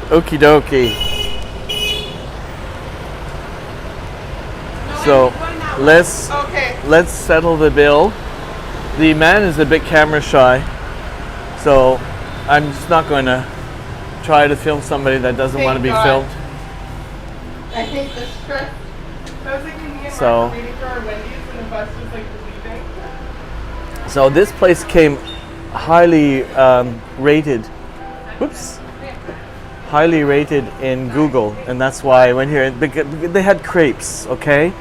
Okie dokie. So let's settle the bill. The man is a bit camera shy, so I'm just not going to try to film somebody that doesn't want to be filmed.
I hate this stress. I was like,
So,
waiting for our Wendy's and the bus was like leaving.
so this place came highly rated. Whoops. Highly rated in Google, and that's why I went here. They had crepes, okay?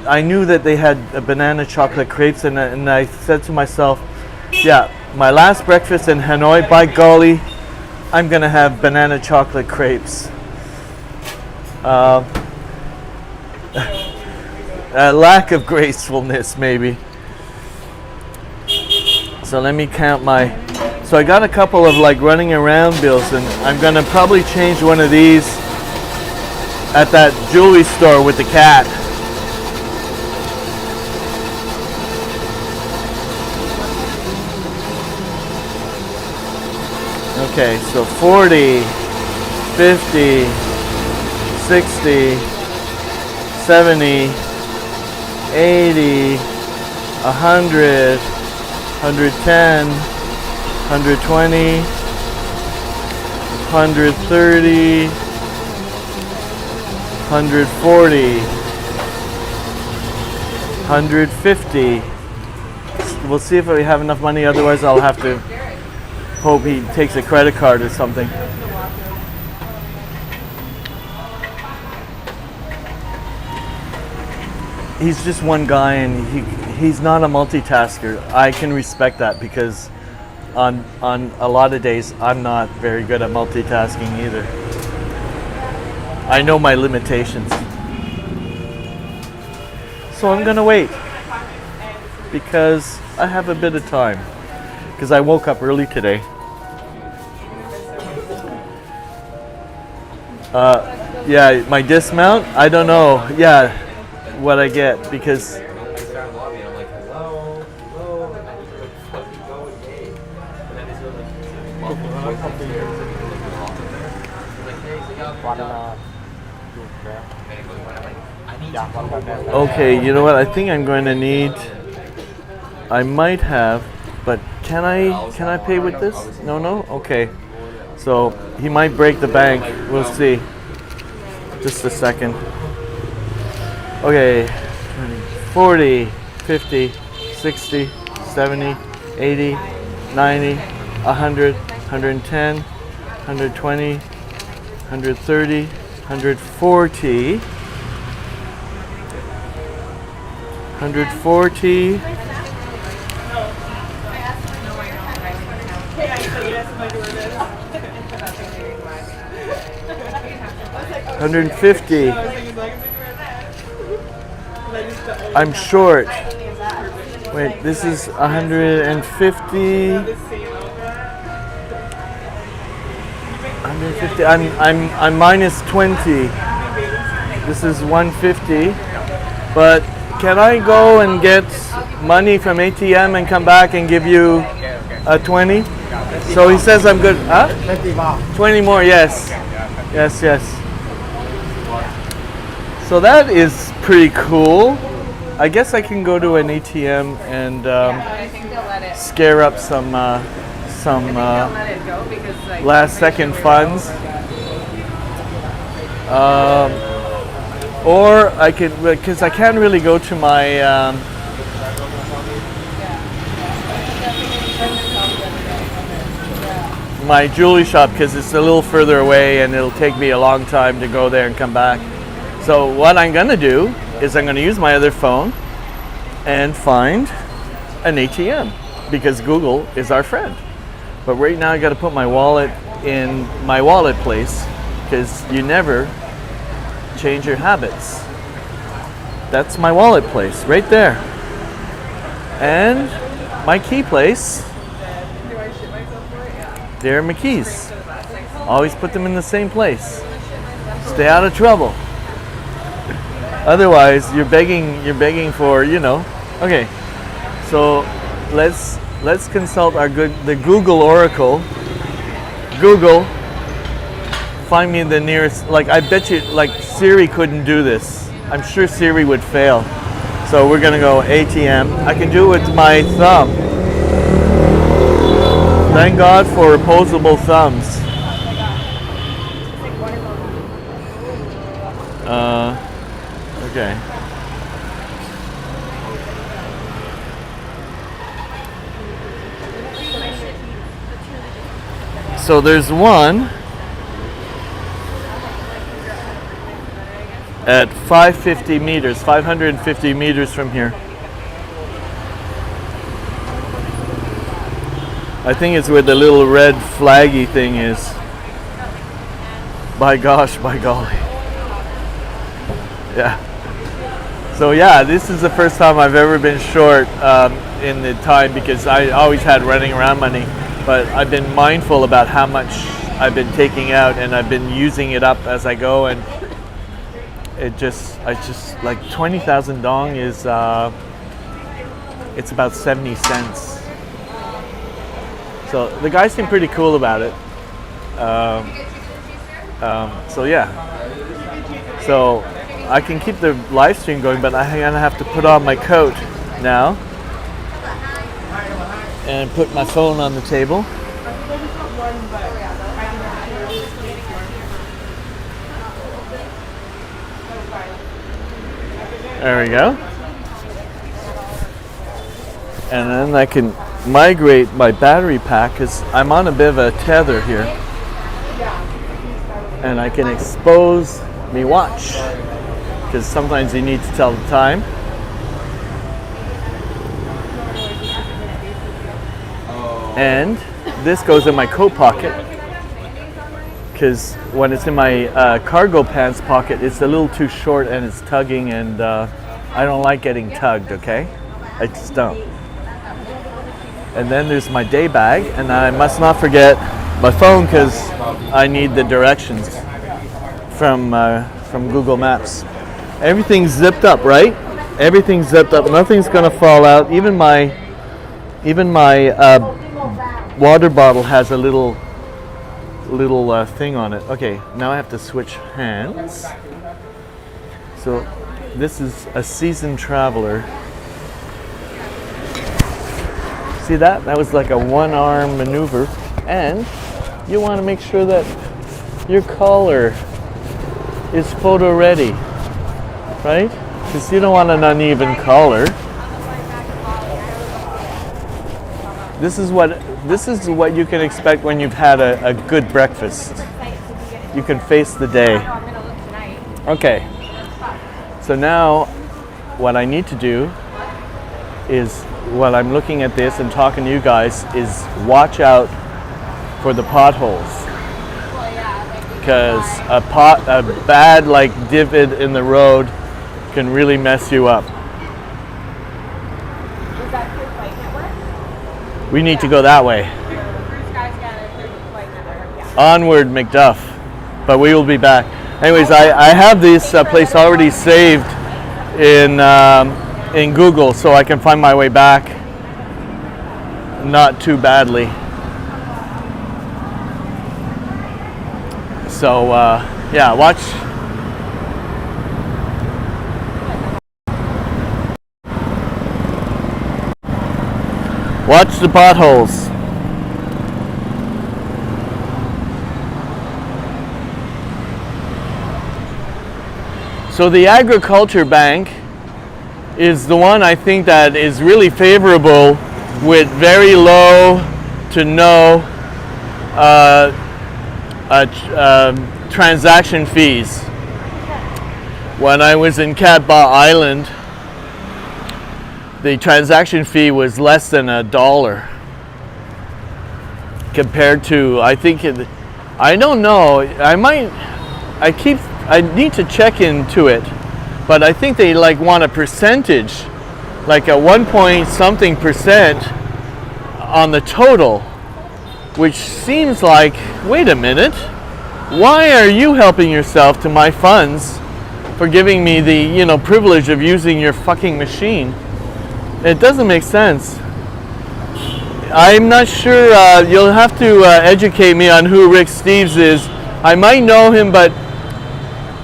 I knew that they had banana chocolate crepes, and I said to myself, yeah, my last breakfast in Hanoi, by golly, I'm gonna have banana chocolate crepes. A lack of gracefulness, maybe. So let me count my. So I got a couple of like running around bills, and I'm gonna probably change one of these at that jewelry store with the cat. Okay, so 40, 50, 60, 70, 80, 100, 110, 120, 130, 140, 150. We'll see if we have enough money, otherwise I'll have to hope he takes a credit card or something. He's just one guy, and he's not a multitasker. I can respect that, because on a lot of days I'm not very good at multitasking either. I know my limitations. So I'm gonna wait, because I have a bit of time, because I woke up early today. Yeah, my dismount, I don't know. Yeah, what I get, because Okay, you know what? I think I'm going to need. I might have, but can I pay with this? No. Okay. So he might break the bank. We'll see. Just a second. Okay. 40, 50, 60, 70, 80, 90, 100, 110, 120, 130, 140, 140, 150. I'm short. Wait, this is 150. 150. I'm minus 20. This is 150. But can I go and get money from ATM and come back and give you a 20? So he says I'm good. Huh? 20 more, yes. Yes. So that is pretty cool. I guess I can go to an ATM and scare up some last second funds. Or I could, because I can't really go to my jewelry shop because it's a little further away and it'll take me a long time to go there and come back. So what I'm gonna do is I'm gonna use my other phone and find an ATM because Google is our friend. But right now I gotta put my wallet in my wallet place because you never change your habits. That's my wallet place right there. And my key place, there are my keys. Always put them in the same place. Stay out of trouble. Otherwise, you're begging for, Okay, so let's consult the Google Oracle. Google, find me the nearest. Like I bet you, Siri couldn't do this. I'm sure Siri would fail. So we're gonna go ATM. I can do it with my thumb. Thank God for opposable thumbs. Okay. So there's one at 550 meters, 550 meters from here. I think it's where the little red flaggy thing is. By gosh, by golly. Yeah. So yeah, this is the first time I've ever been short in the time because I always had running around money, but I've been mindful about how much I've been taking out and I've been using it up as I go, and I just like 20,000 dong is it's about 70 cents. So the guys seem pretty cool about it. So yeah. So I can keep the live stream going, but I'm gonna have to put on my coat now and put my phone on the table. There we go. And then I can migrate my battery pack because I'm on a bit of a tether here. And I can expose my watch because sometimes you need to tell the time. And this goes in my coat pocket because when it's in my cargo pants pocket, it's a little too short and it's tugging, and I don't like getting tugged, okay? I just don't. And then there's my day bag, and I must not forget my phone because I need the directions from Google Maps. Everything's zipped up, right? Everything's zipped up. Nothing's gonna fall out. Even my water bottle has a little thing on it. Okay, now I have to switch hands. So this is a seasoned traveler. See that? That was like a one-arm maneuver. And you want to make sure that your collar is photo ready, right? Because you don't want an uneven collar. This is what you can expect when you've had a good breakfast. You can face the day. Okay. So now what I need to do is, while I'm looking at this and talking to you guys, is watch out for the potholes. Because a bad like divot in the road can really mess you up. We need to go that way. Onward, McDuff. But we will be back. Anyways, I have this place already saved in Google, so I can find my way back not too badly. So yeah, watch. Watch the potholes. So the agriculture bank is the one I think that is really favorable with very low to no transaction fees. When I was in Cat Ba Island, the transaction fee was less than $1 compared to, I think, I don't know, I need to check into it, but I think they like want a percentage, like a 1 point something percent on the total, which seems like, wait a minute, why are you helping yourself to my funds for giving me the, privilege of using your fucking machine? It doesn't make sense. I'm not sure, you'll have to educate me on who Rick Steves is. I might know him, but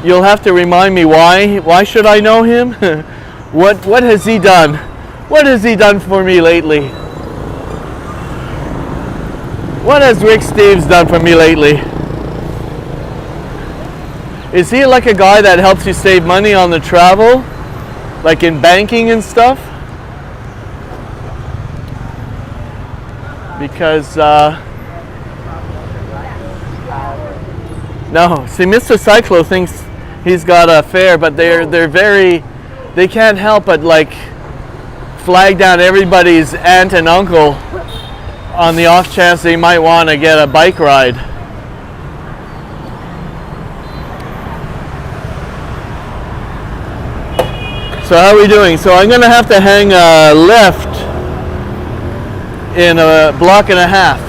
you'll have to remind me why. Why should I know him? What has he done? What has he done for me lately? What has Rick Steves done for me lately? Is he like a guy that helps you save money on the travel? Like in banking and stuff? Because, no, see, Mr. Cyclo thinks he's got a fare, but they can't help but like flag down everybody's aunt and uncle on the off chance they might want to get a bike ride. So how are we doing? So I'm going to have to hang a left in a block and a half.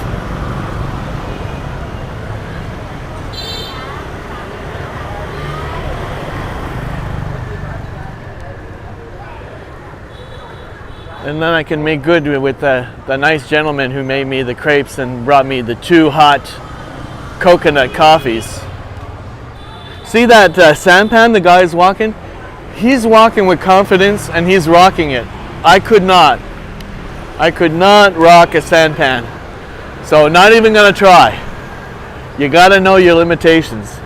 And then I can make good with the nice gentleman who made me the crepes and brought me the 2 hot coconut coffees. See that sampan the guy's walking? He's walking with confidence and he's rocking it. I could not rock a sampan. So not even gonna try. You gotta know your limitations.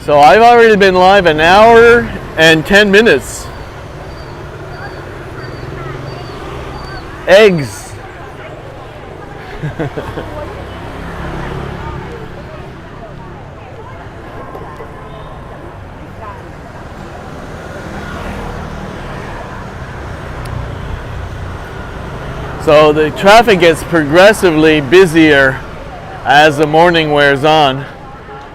So I've already been live an hour and 10 minutes. Eggs. So the traffic gets progressively busier as the morning wears on.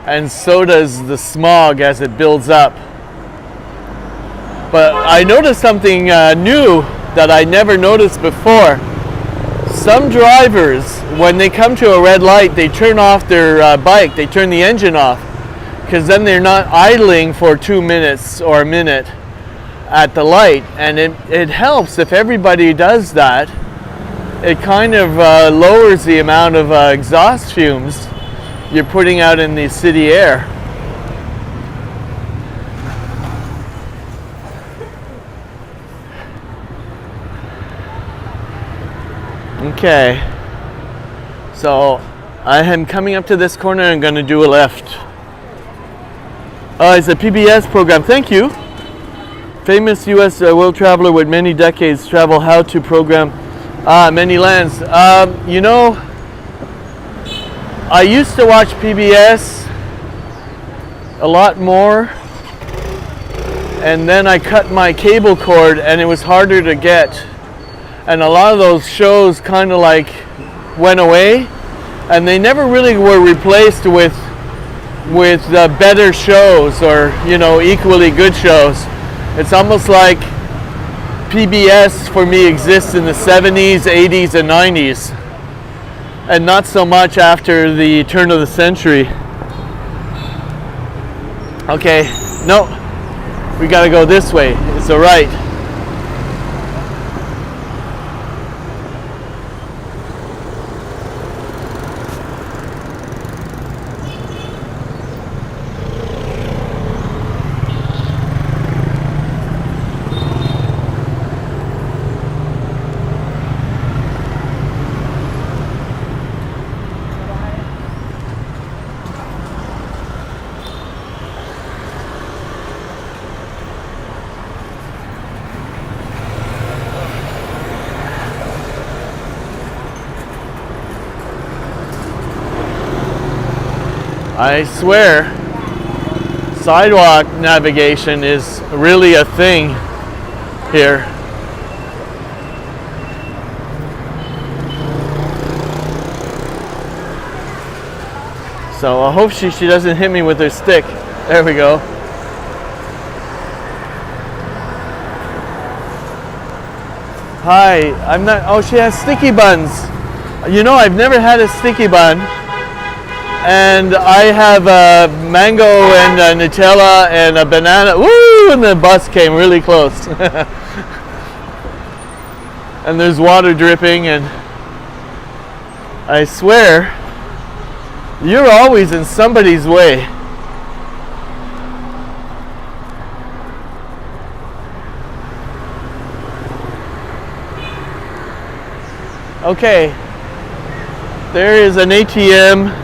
And so does the smog as it builds up. But I noticed something new that I never noticed before. some drivers, when they come to a red light, they turn off their bike, they turn the engine off, because then they're not idling for 2 minutes or a minute at the light. And it helps if everybody does that. It kind of lowers the amount of exhaust fumes you're putting out in the city air. Okay, so I am coming up to this corner and I'm going to do a left. It's a PBS program. Thank you. Famous U.S. world traveler with many decades travel how to program many lands. You know, I used to watch PBS a lot more, and then I cut my cable cord and it was harder to get. And a lot of those shows kind of like went away, and they never really were replaced with better shows, or, you know, equally good shows. It's almost like PBS for me exists in the 70s, 80s, and 90s, and not so much after the turn of the century. Okay, no, we gotta go this way. It's the right. I swear, sidewalk navigation is really a thing here. So I hope she doesn't hit me with her stick. There we go. Hi, I'm not, oh, she has sticky buns. You know, I've never had a sticky bun. And I have a mango and a Nutella and a banana. Woo! And the bus came really close. And there's water dripping, and I swear, you're always in somebody's way. Okay, there is an ATM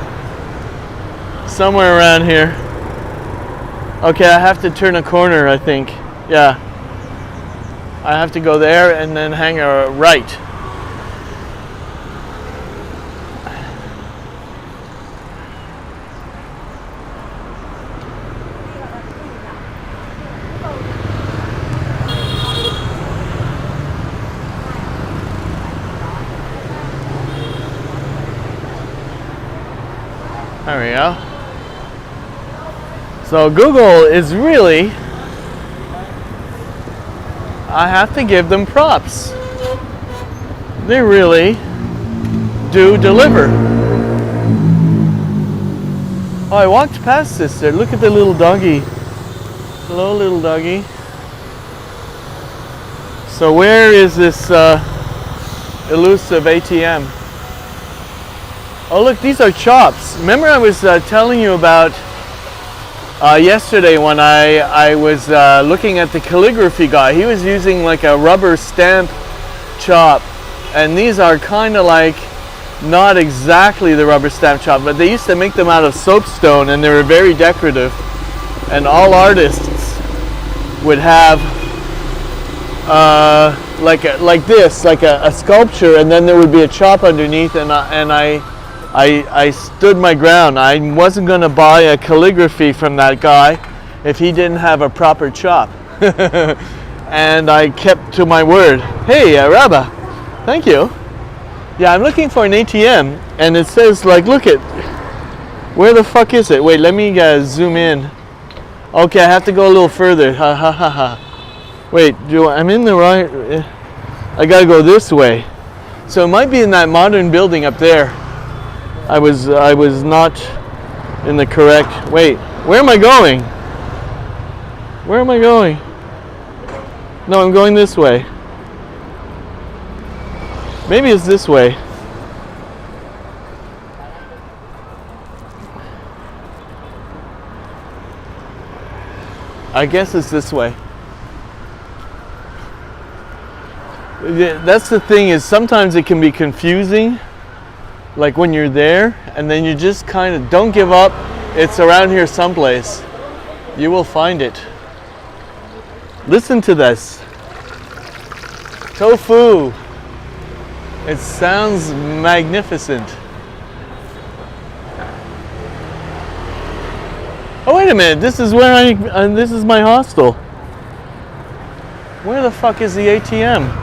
somewhere around here. Okay, I have to turn a corner, I think. Yeah. I have to go there and then hang a right. There we go. So Google is really, I have to give them props. They really do deliver. Oh, I walked past this there. Look at the little doggy. Hello, little doggy. So where is this elusive ATM? Oh, look, these are chops. Remember I was telling you about yesterday when I was looking at the calligraphy guy. He was using like a rubber stamp chop, and these are kind of like not exactly the rubber stamp chop, but they used to make them out of soapstone, and they were very decorative, and all artists would have like a sculpture, and then there would be a chop underneath, and I stood my ground. I wasn't going to buy a calligraphy from that guy if he didn't have a proper chop. And I kept to my word. Hey, Rabba, thank you. Yeah, I'm looking for an ATM, and it says, like, look at, where the fuck is it? Wait, let me zoom in. Okay, I have to go a little further. Ha ha ha ha. Wait, I'm in the right, I gotta go this way. So it might be in that modern building up there. I was not in the correct. Wait, where am I going? Where am I going? No, I'm going this way. Maybe it's this way. I guess it's this way. That's the thing, is sometimes it can be confusing, like when you're there and then you just kind of don't give up. It's around here someplace. You will find it. Listen to this. Tofu. It sounds magnificent. Oh, wait a minute. This is where this is my hostel. Where the fuck is the ATM?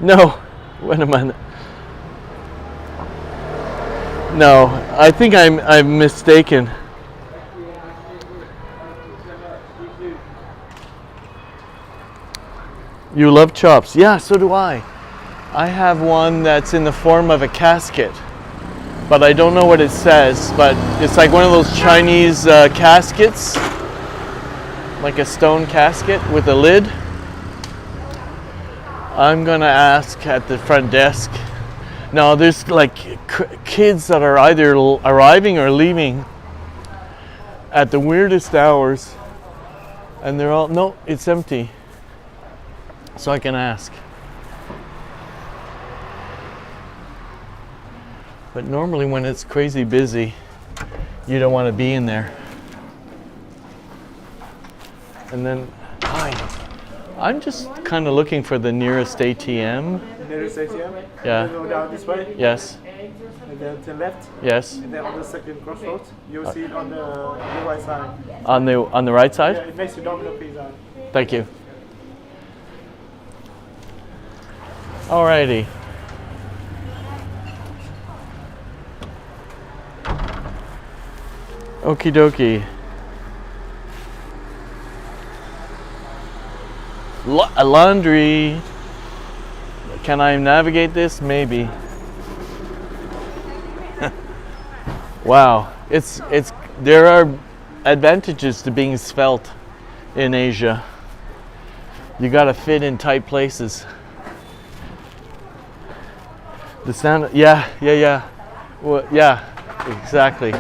No. Wait a minute. No, I think I'm mistaken. You love chops? Yeah, so do I. I have one that's in the form of a casket, but I don't know what it says, but it's like one of those Chinese caskets, like a stone casket with a lid. I'm gonna ask at the front desk. No, there's like kids that are either arriving or leaving at the weirdest hours, and they're all, no, it's empty. So I can ask. But normally when it's crazy busy, you don't want to be in there. And then, hi. I'm just kind of looking for the nearest ATM.
Nearest ATM?
Yeah.
Go down this way.
Yes.
And then to the left.
Yes.
And then on the second crossroads, you'll see it on the right side.
On the right side?
Yeah, it makes the Domino pizza.
Thank you. Alrighty. Okie dokie. Laundry. Can I navigate this? Maybe. Wow. It's there are advantages to being svelte in Asia. You gotta fit in tight places. The sound, yeah. Well, yeah, exactly.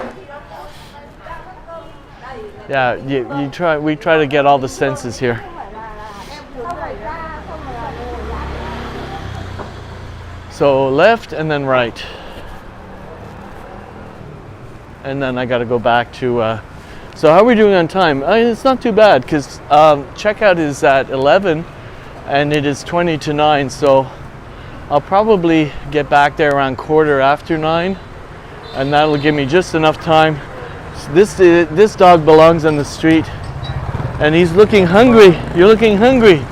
Yeah, we try to get all the senses here. So left and then right. And then I got to go back to, so how are we doing on time? It's not too bad, because checkout is at 11 and it is 20 to 9, so I'll probably get back there around 9:15, and that'll give me just enough time. This dog belongs on the street, and he's looking hungry. You're looking hungry.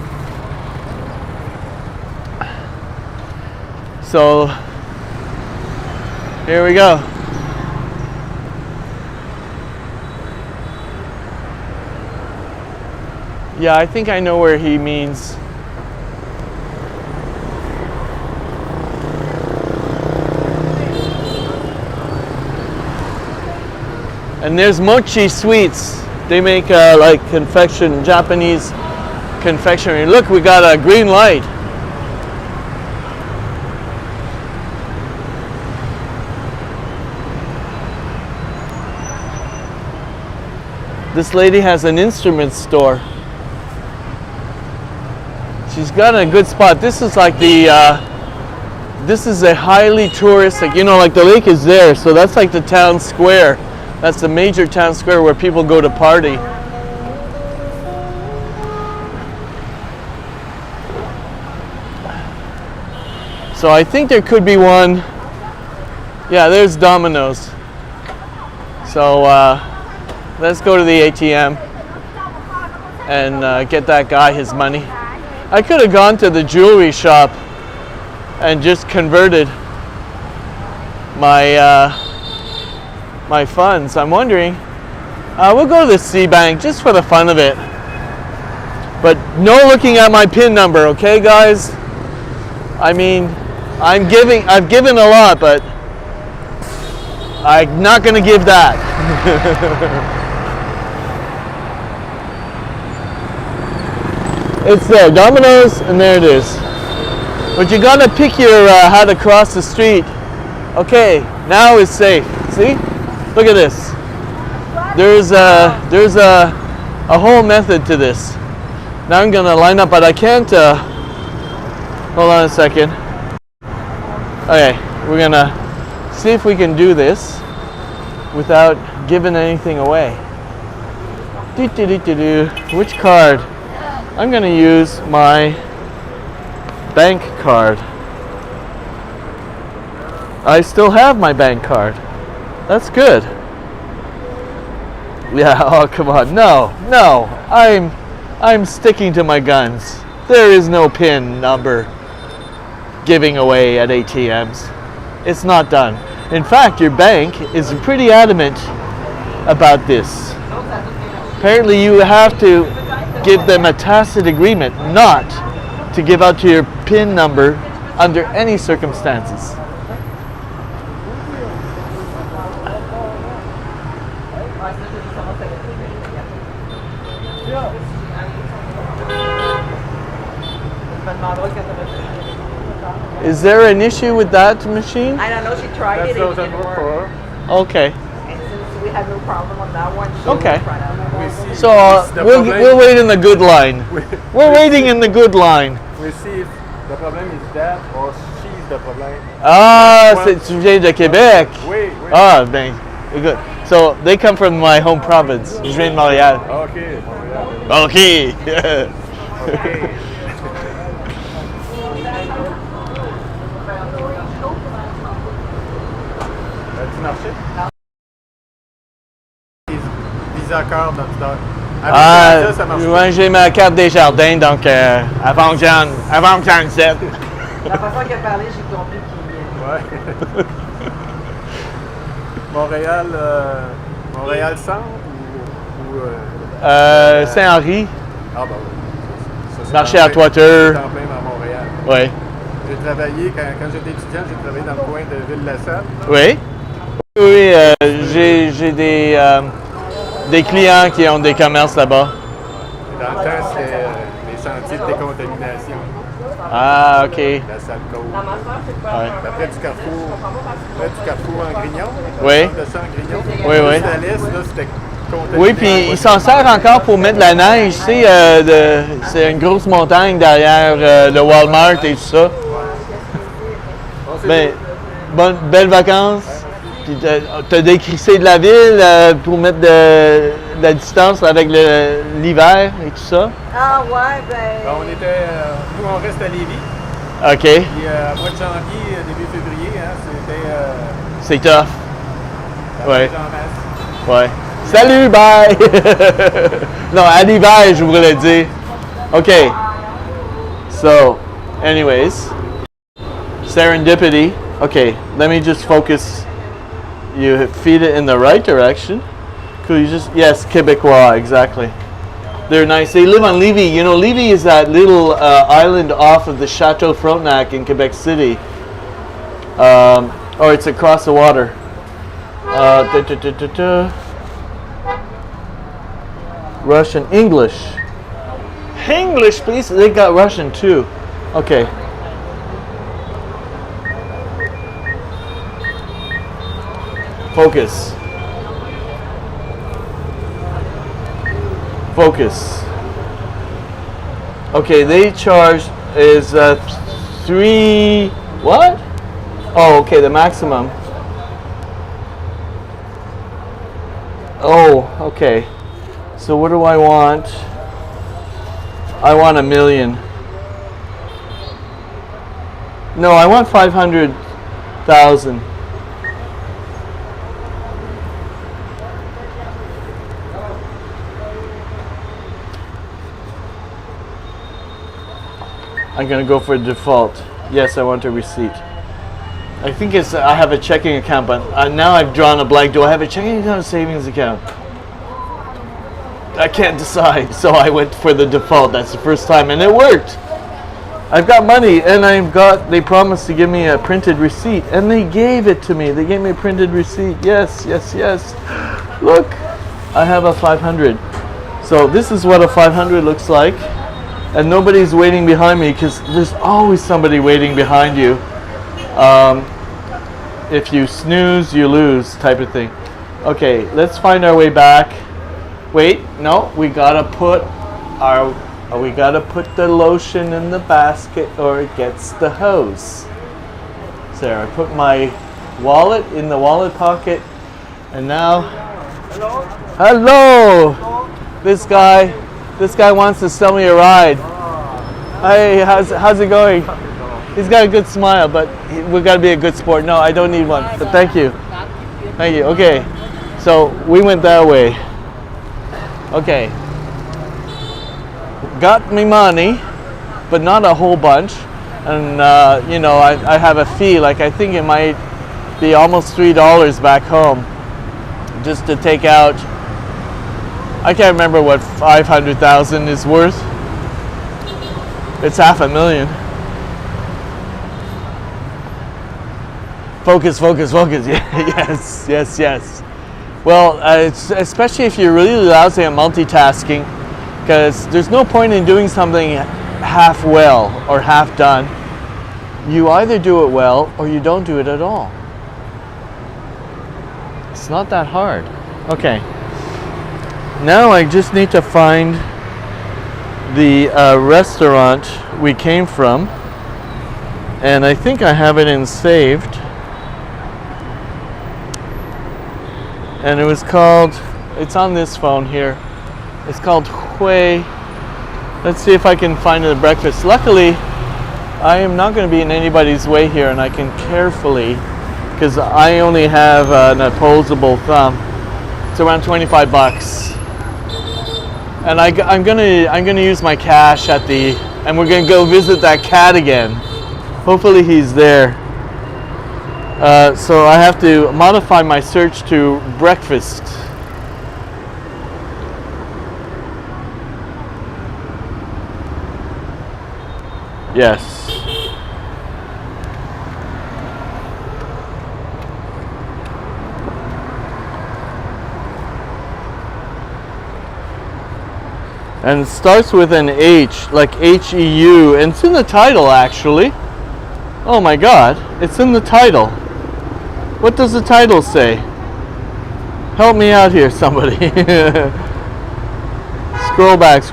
So here we go. Yeah, I think I know where he means. And there's mochi sweets. They make like confection, Japanese confectionery. Look, we got a green light. This lady has an instrument store. She's got a good spot. This is like this is a highly touristic, like the lake is there, so that's like the town square. That's the major town square where people go to party. So I think there could be one. Yeah, there's Domino's. So let's go to the ATM and get that guy his money. I could have gone to the jewelry shop and just converted my my funds. I'm wondering, we'll go to the C Bank just for the fun of it. But no looking at my PIN number, okay guys? I mean, I've given a lot, but I'm not gonna give that. It's there, Domino's, and there it is. But you gotta pick your how to cross the street. Okay, now it's safe. See? Look at this. There's a whole method to this. Now I'm gonna line up, but I can't. Hold on a second. Okay, we're gonna see if we can do this without giving anything away. Which card? I'm gonna use my bank card. I still have my bank card. That's good. Yeah, oh come on. No, I'm sticking to my guns. There is no PIN number giving away at ATMs. It's not done. In fact, your bank is pretty adamant about this. Apparently you have to give them a tacit agreement not to give out to your PIN number under any circumstances. Is there an issue with that machine?
I don't know. She tried it. It didn't work.
Okay.
And since we had no problem on that one, she
Okay.
was right out.
So we'll wait in the good line. We're waiting in the good line.
We see if the problem is that or she's the problem.
Ah, tu viens de Québec.
Oui, oui.
Ah, ben, good. So they come from my home province. Je viens de Montréal.
Okay.
Okay.
Okay. As-tu marché? Visa card dans
Ah,
ça marche.
ouais, j'ai ma carte des jardins, donc elle fonctionne 7.
La façon qu'elle parlait, j'ai compris qu'il
Ouais. Montréal centre ou
Saint-Henri,
ah bah oui. Ça, c'est
marché
en
à
plein-
Toiture.
c'est en plein à Montréal.
Ouais.
J'ai travaillé, quand j'étais étudiant, j'ai travaillé dans le coin de Ville-la-Salle.
Oui. Oui, j'ai des clients qui ont des commerces là-bas.
Dans le temps, c'était les sentiers de décontamination.
Ah, ok.
La salle Claude.
Ouais.
Après du carrefour en Grignon.
Oui.
De ça en Grignon.
Oui, oui.
Juste à l'est, là, c'était contaminé.
Oui, puis il s'en sert encore pour mettre de la neige. Tu sais, c'est une grosse montagne derrière le Walmart et tout ça. Mais belles vacances. Puis t'as décrissé de la ville pour mettre de la distance avec l'hiver et tout ça.
Ah ouais, ben.
On était, nous, on reste à Lévis.
OK.
Puis à mois de janvier, début février, hein, c'était
C'est tough.
la
Ouais.
neige en masse.
Ouais. Salut, bye! Non, à l'hiver, je voulais dire. OK. So, anyways. Serendipity. Okay, let me just focus. You feed it in the right direction. Could you just, yes, Quebecois, exactly. They're nice. They live on Lévis. You know, Lévis is that little island off of the Chateau Frontenac in Quebec City. Or it's across the water. Russian, English. English, please. They got Russian too. Okay. Focus. Focus. Okay, they charge is 3 what? Oh, okay, the maximum. Oh, okay. So what do I want? I want 1 million. No, I want 500,000. I'm gonna go for default. Yes, I want a receipt. I think it's I have a checking account, but now I've drawn a blank. Do I have a checking account or savings account? I can't decide, so I went for the default. That's the first time, and it worked. I've got money, and they promised to give me a printed receipt, and they gave it to me. They gave me a printed receipt. Yes, yes, yes. Look, I have a 500. So this is what a 500 looks like. And nobody's waiting behind me because there's always somebody waiting behind you. If you snooze, you lose type of thing. Okay, let's find our way back. Wait, no, we gotta put the lotion in the basket or it gets the hose. There, I put my wallet in the wallet pocket, and now, hello. This guy wants to sell me a ride. Hey, how's it going? He's got a good smile, but we've got to be a good sport. No, I don't need one, but thank you. Thank you. Okay, so we went that way. Okay. Got me money, but not a whole bunch. And, I have a fee, like I think it might be almost $3 back home just to take out. I can't remember what 500,000 is worth. It's $500,000. Focus. Yes. Well, especially if you're really lousy at multitasking, because there's no point in doing something half well or half done. You either do it well or you don't do it at all. It's not that hard. Okay. Now I just need to find the restaurant we came from, and I think I have it in saved. And it was called, it's on this phone here. It's called Hieu. Let's see if I can find the breakfast. Luckily, I am not going to be in anybody's way here, and I can carefully, because I only have an opposable thumb. It's around 25 bucks. And I'm gonna use my cash and we're gonna go visit that cat again. Hopefully he's there. So I have to modify my search to breakfast. Yes. And it starts with an H, like H-E-U, and it's in the title actually. Oh my God, it's in the title. What does the title say? Help me out here, somebody. Scroll back.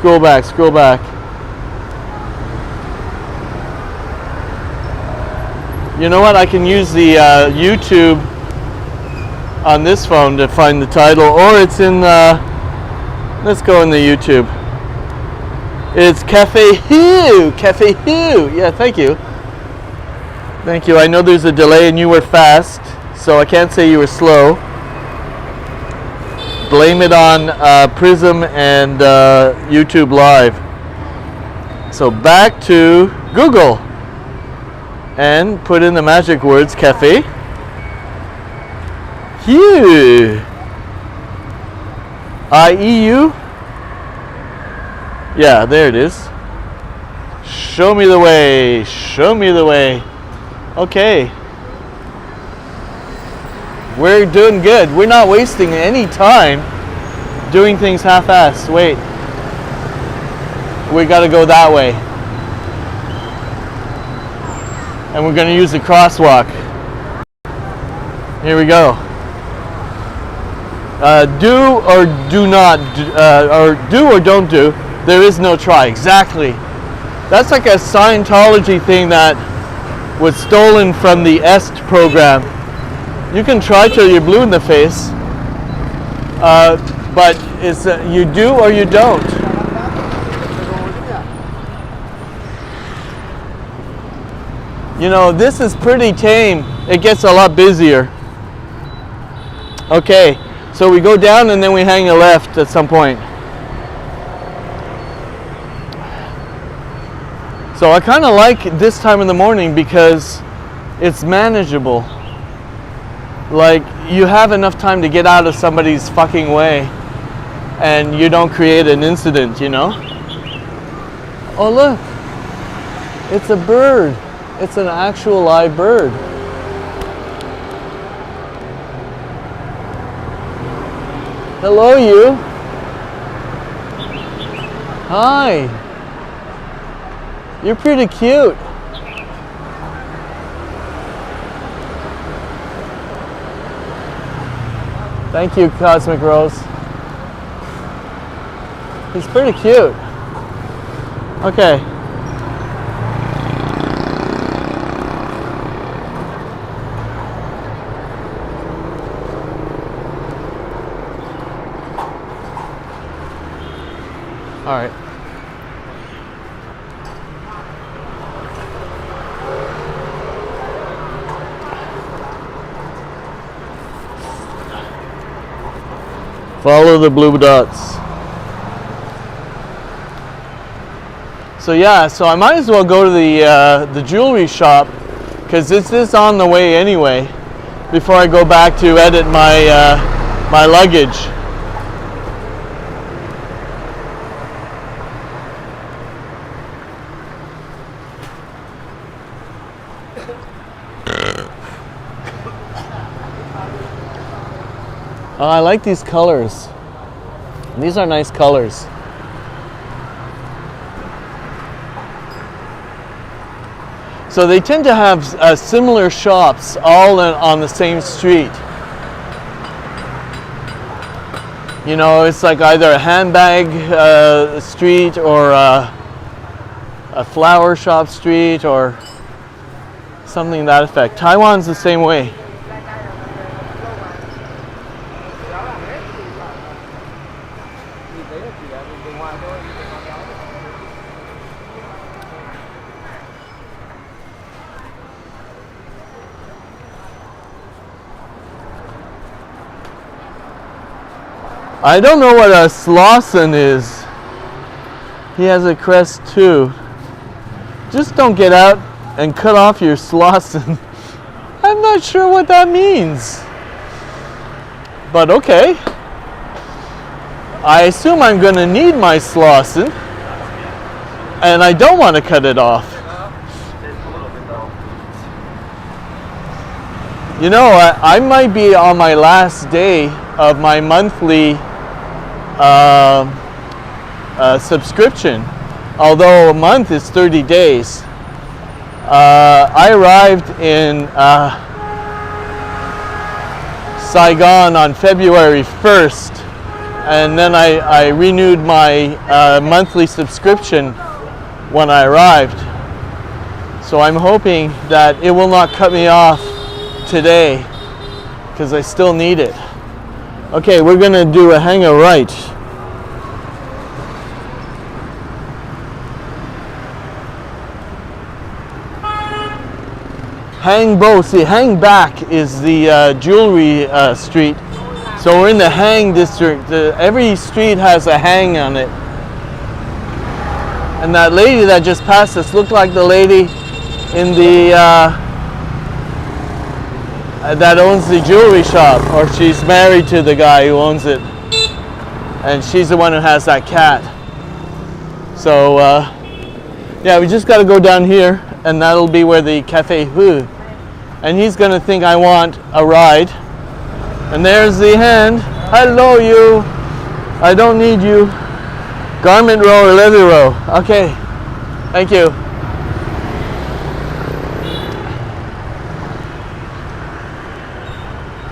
You know what, I can use the YouTube on this phone to find the title, or it's in let's go in the YouTube. It's Café Hieu. Yeah, thank you. I know there's a delay and you were fast, so I can't say you were slow. Blame it on Prism and YouTube Live. So back to Google and put in the magic words Café Hieu. I-E-U. Yeah, there it is. Show me the way. Okay. We're doing good. We're not wasting any time doing things half-assed. Wait. We got to go that way. And we're going to use the crosswalk. Here we go. Do or do not, or do or don't do. There is no try. Exactly. That's like a Scientology thing that was stolen from the EST program. You can try till you're blue in the face, but it's you do or you don't. You know, this is pretty tame. It gets a lot busier. Okay, so we go down and then we hang a left at some point. So I kind of like this time in the morning because it's manageable. Like, you have enough time to get out of somebody's fucking way and you don't create an incident, you know? Oh, look. It's a bird. It's an actual live bird. Hello, you. Hi. You're pretty cute. Thank you, Cosmic Rose. He's pretty cute. Okay. All right. Follow the blue dots. So yeah, so I might as well go to the jewelry shop because this is on the way anyway. Before I go back to edit my my luggage. Oh, I like these colors. These are nice colors. So they tend to have similar shops all on the same street. You know, it's like either a handbag street or a flower shop street or something to that effect. Taiwan's the same way. I don't know what a Slauson is. He has a crest too. Just don't get out and cut off your Slauson. I'm not sure what that means. But okay. I assume I'm going to need my Slauson. And I don't want to cut it off. You know, I might be on my last day of my monthly subscription, although a month is 30 days. I arrived in Saigon on February 1st, and then I renewed my monthly subscription when I arrived. So I'm hoping that it will not cut me off today, because I still need it. Okay, we're gonna do a hang a right. Hang Bo, see, hang back is the jewelry street. So we're in the hang district. Every street has a hang on it. And that lady that just passed us looked like the lady in the that owns the jewelry shop, or she's married to the guy who owns it, and she's the one who has that cat. So yeah, we just got to go down here, and that'll be where the Café Hieu, and he's gonna think I want a ride. And there's the hand. Hello, you. I don't need you. Garment row or leather row. Okay, thank you.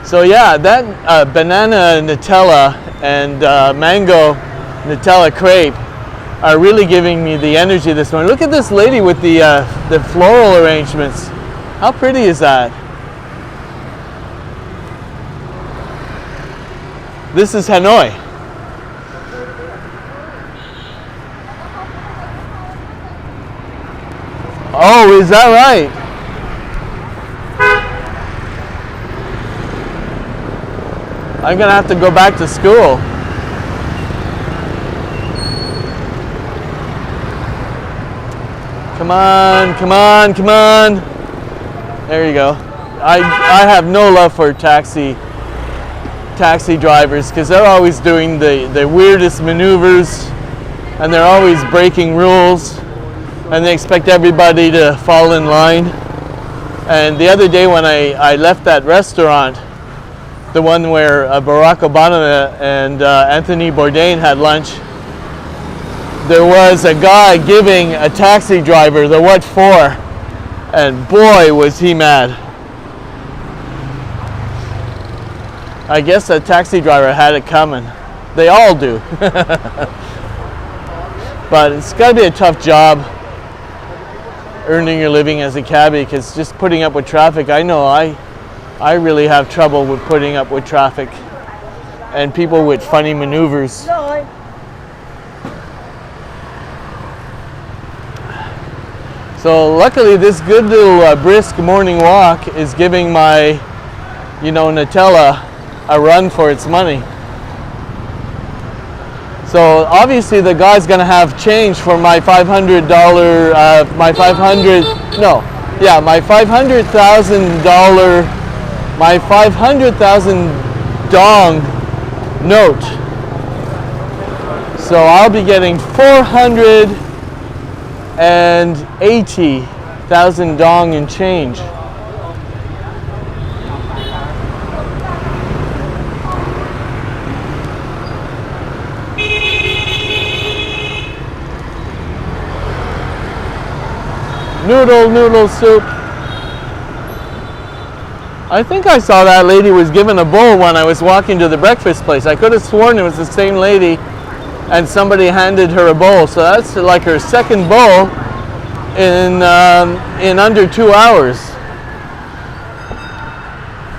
So yeah, that banana Nutella and mango Nutella crepe are really giving me the energy this morning. Look at this lady with the floral arrangements. How pretty is that? This is Hanoi. Oh, is that right? I'm gonna have to go back to school. Come on, come on, come on. There you go. I have no love for taxi drivers because they're always doing the weirdest maneuvers and they're always breaking rules. and they expect everybody to fall in line. And the other day when I left that restaurant, the one where Barack Obama and Anthony Bourdain had lunch, there was a guy giving a taxi driver the what for, and boy was he mad. I guess the taxi driver had it coming. They all do. But it's got to be a tough job earning your living as a cabbie, because just putting up with traffic, I know I really have trouble with putting up with traffic and people with funny maneuvers. So luckily this good little brisk morning walk is giving my, Nutella a run for its money. So obviously the guy's gonna have change for my $500,000 dong note. So I'll be getting 480,000 dong in change. Noodle soup. I think I saw that lady was given a bowl when I was walking to the breakfast place. I could have sworn it was the same lady and somebody handed her a bowl. So that's like her second bowl in under 2 hours.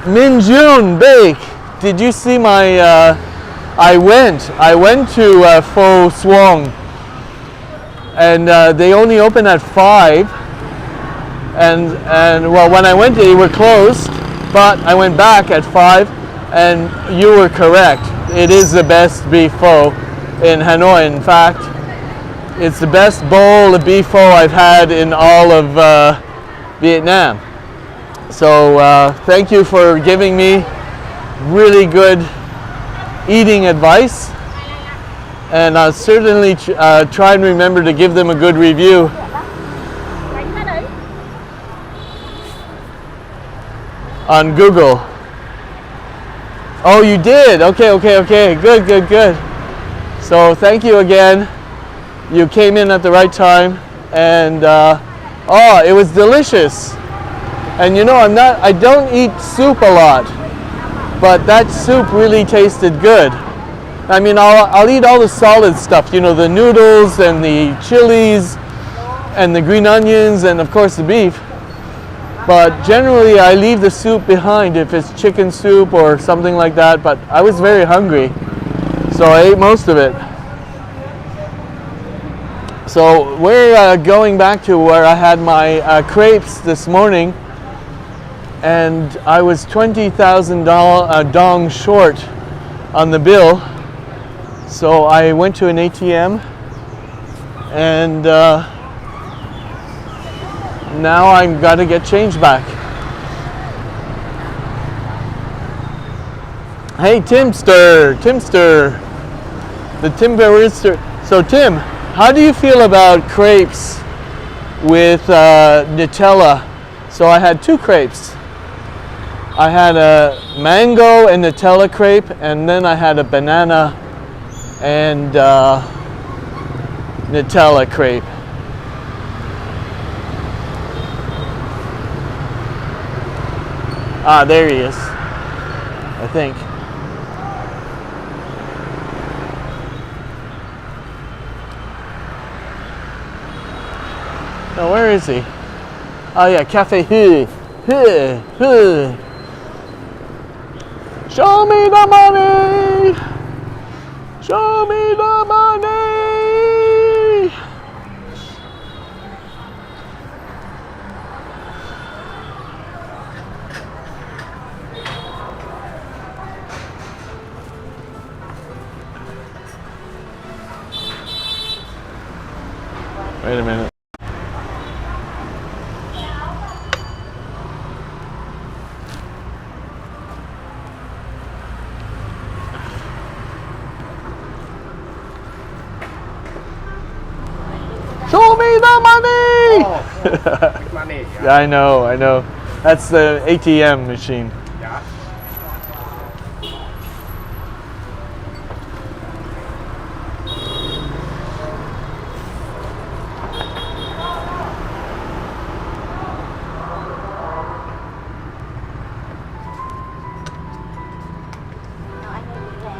Min Jun Bake. Did you see my I went to Pho Swong, and they only open at 5. And well, when I went, they were closed, but I went back at 5, and you were correct. It is the best beef pho in Hanoi. In fact, it's the best bowl of beef pho I've had in all of Vietnam. So thank you for giving me really good eating advice, and I'll certainly try and remember to give them a good review. On Google. Oh, you did? Okay. Good. So thank you again. You came in at the right time, and it was delicious. And I don't eat soup a lot, but that soup really tasted good. I mean, I'll eat all the solid stuff, the noodles and the chilies and the green onions and of course the beef. But generally I leave the soup behind if it's chicken soup or something like that, but I was very hungry, so I ate most of it. So we're going back to where I had my crepes this morning, and I was $20,000 dong short on the bill. So I went to an ATM, and now I'm got to get change back. Hey, Timster, the Timster. So Tim, how do you feel about crepes with Nutella? So I had 2 crepes. I had a mango and Nutella crepe, and then I had a banana and Nutella crepe. Ah, there he is, I think. Oh, where is he? Oh yeah, Café Hieu. Show me the money! Show me the money! Wait a minute. Show me the money!
Big money.
Yeah, I know. That's the ATM machine.
Yeah.
Nói hơi bị lẹ.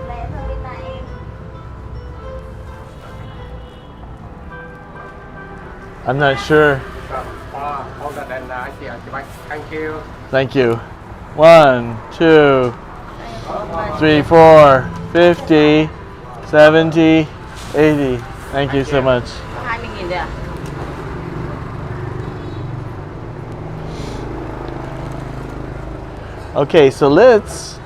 Lẹ thôi bên này em.
I'm not sure.
Hold that and thank you.
Thank you. 1, 2, 3, 4, 50, 70, 80. Thank you so much.
20.000 đấy à?
Okay, so let's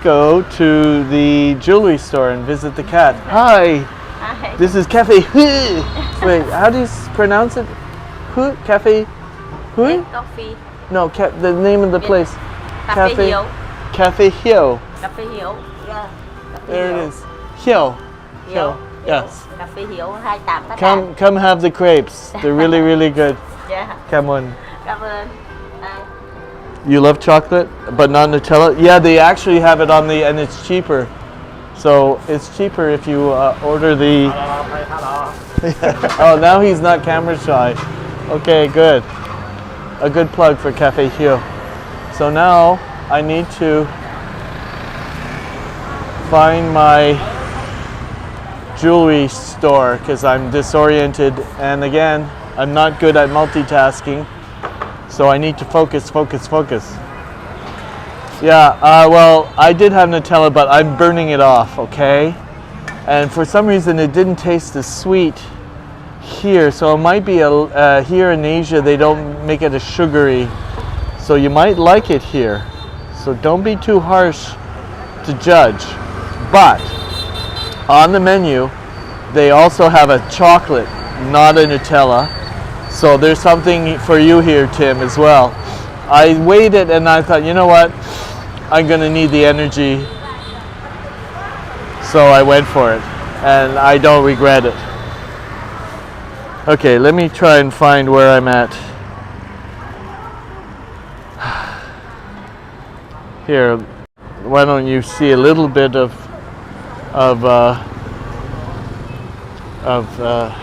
go to the jewelry store and visit the cat. Hi,
Hai.
this is Café Hieu. Wait, how do you pronounce it? Hieu? Café Hieu?
Coffee.
No, the name of the place.
Café Hieu.
Café Hieu.
Café Hieu. Yeah. Café
There
Hieu.
it is. Hieu.
Hieu.
Yes.
Café Hieu 28 Tát Đàn.
Come have the crepes. They're really, really good.
Yeah.
Come on.
Cảm ơn. Đây.
You love chocolate, but not Nutella? Yeah, they actually have it on and it's cheaper. So it's cheaper if you order the. Oh, now he's not camera shy. Okay, good. A good plug for Café Hieu. So now I need to find my jewelry store because I'm disoriented, and again, I'm not good at multitasking. So I need to focus. Yeah, well, I did have Nutella, but I'm burning it off, okay? And for some reason, it didn't taste as sweet here. So it might be here in Asia, they don't make it as sugary. So you might like it here. So don't be too harsh to judge. But on the menu, they also have a chocolate, not a Nutella. So there's something for you here, Tim, as well. I waited and I thought, you know what? I'm gonna need the energy. So I went for it. And I don't regret it. Okay, let me try and find where I'm at. Here, why don't you see a little bit of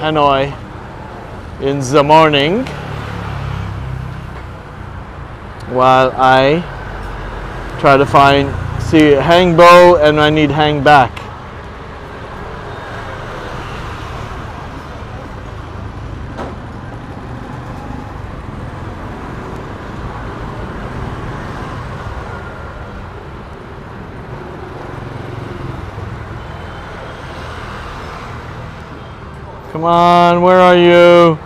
Hanoi in the morning while I try to see hang bow, and I need hang back. Come on, where are you?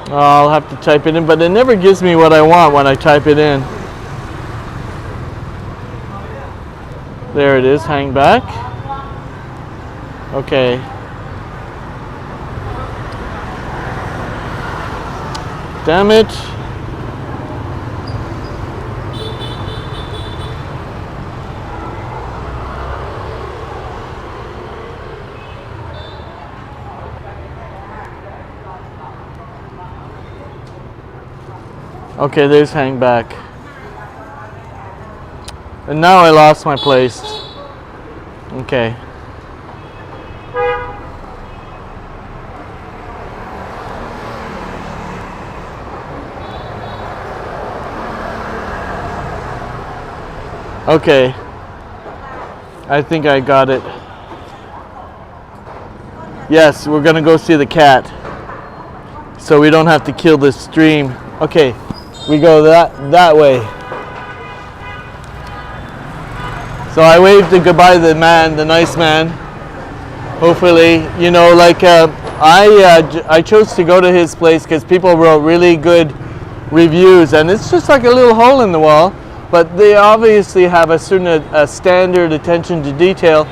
Oh, I'll have to type it in, but it never gives me what I want when I type it in. There it is, hang back. Okay. Damn it. Okay, there's hang back. And now I lost my place. Okay. Okay. I think I got it. Yes, we're gonna go see the cat. So we don't have to kill this stream. Okay. We go that way. So I waved goodbye to the man, the nice man. Hopefully, you know, like I chose to go to his place because people wrote really good reviews, and it's just like a little hole in the wall. But they obviously have a certain standard attention to detail,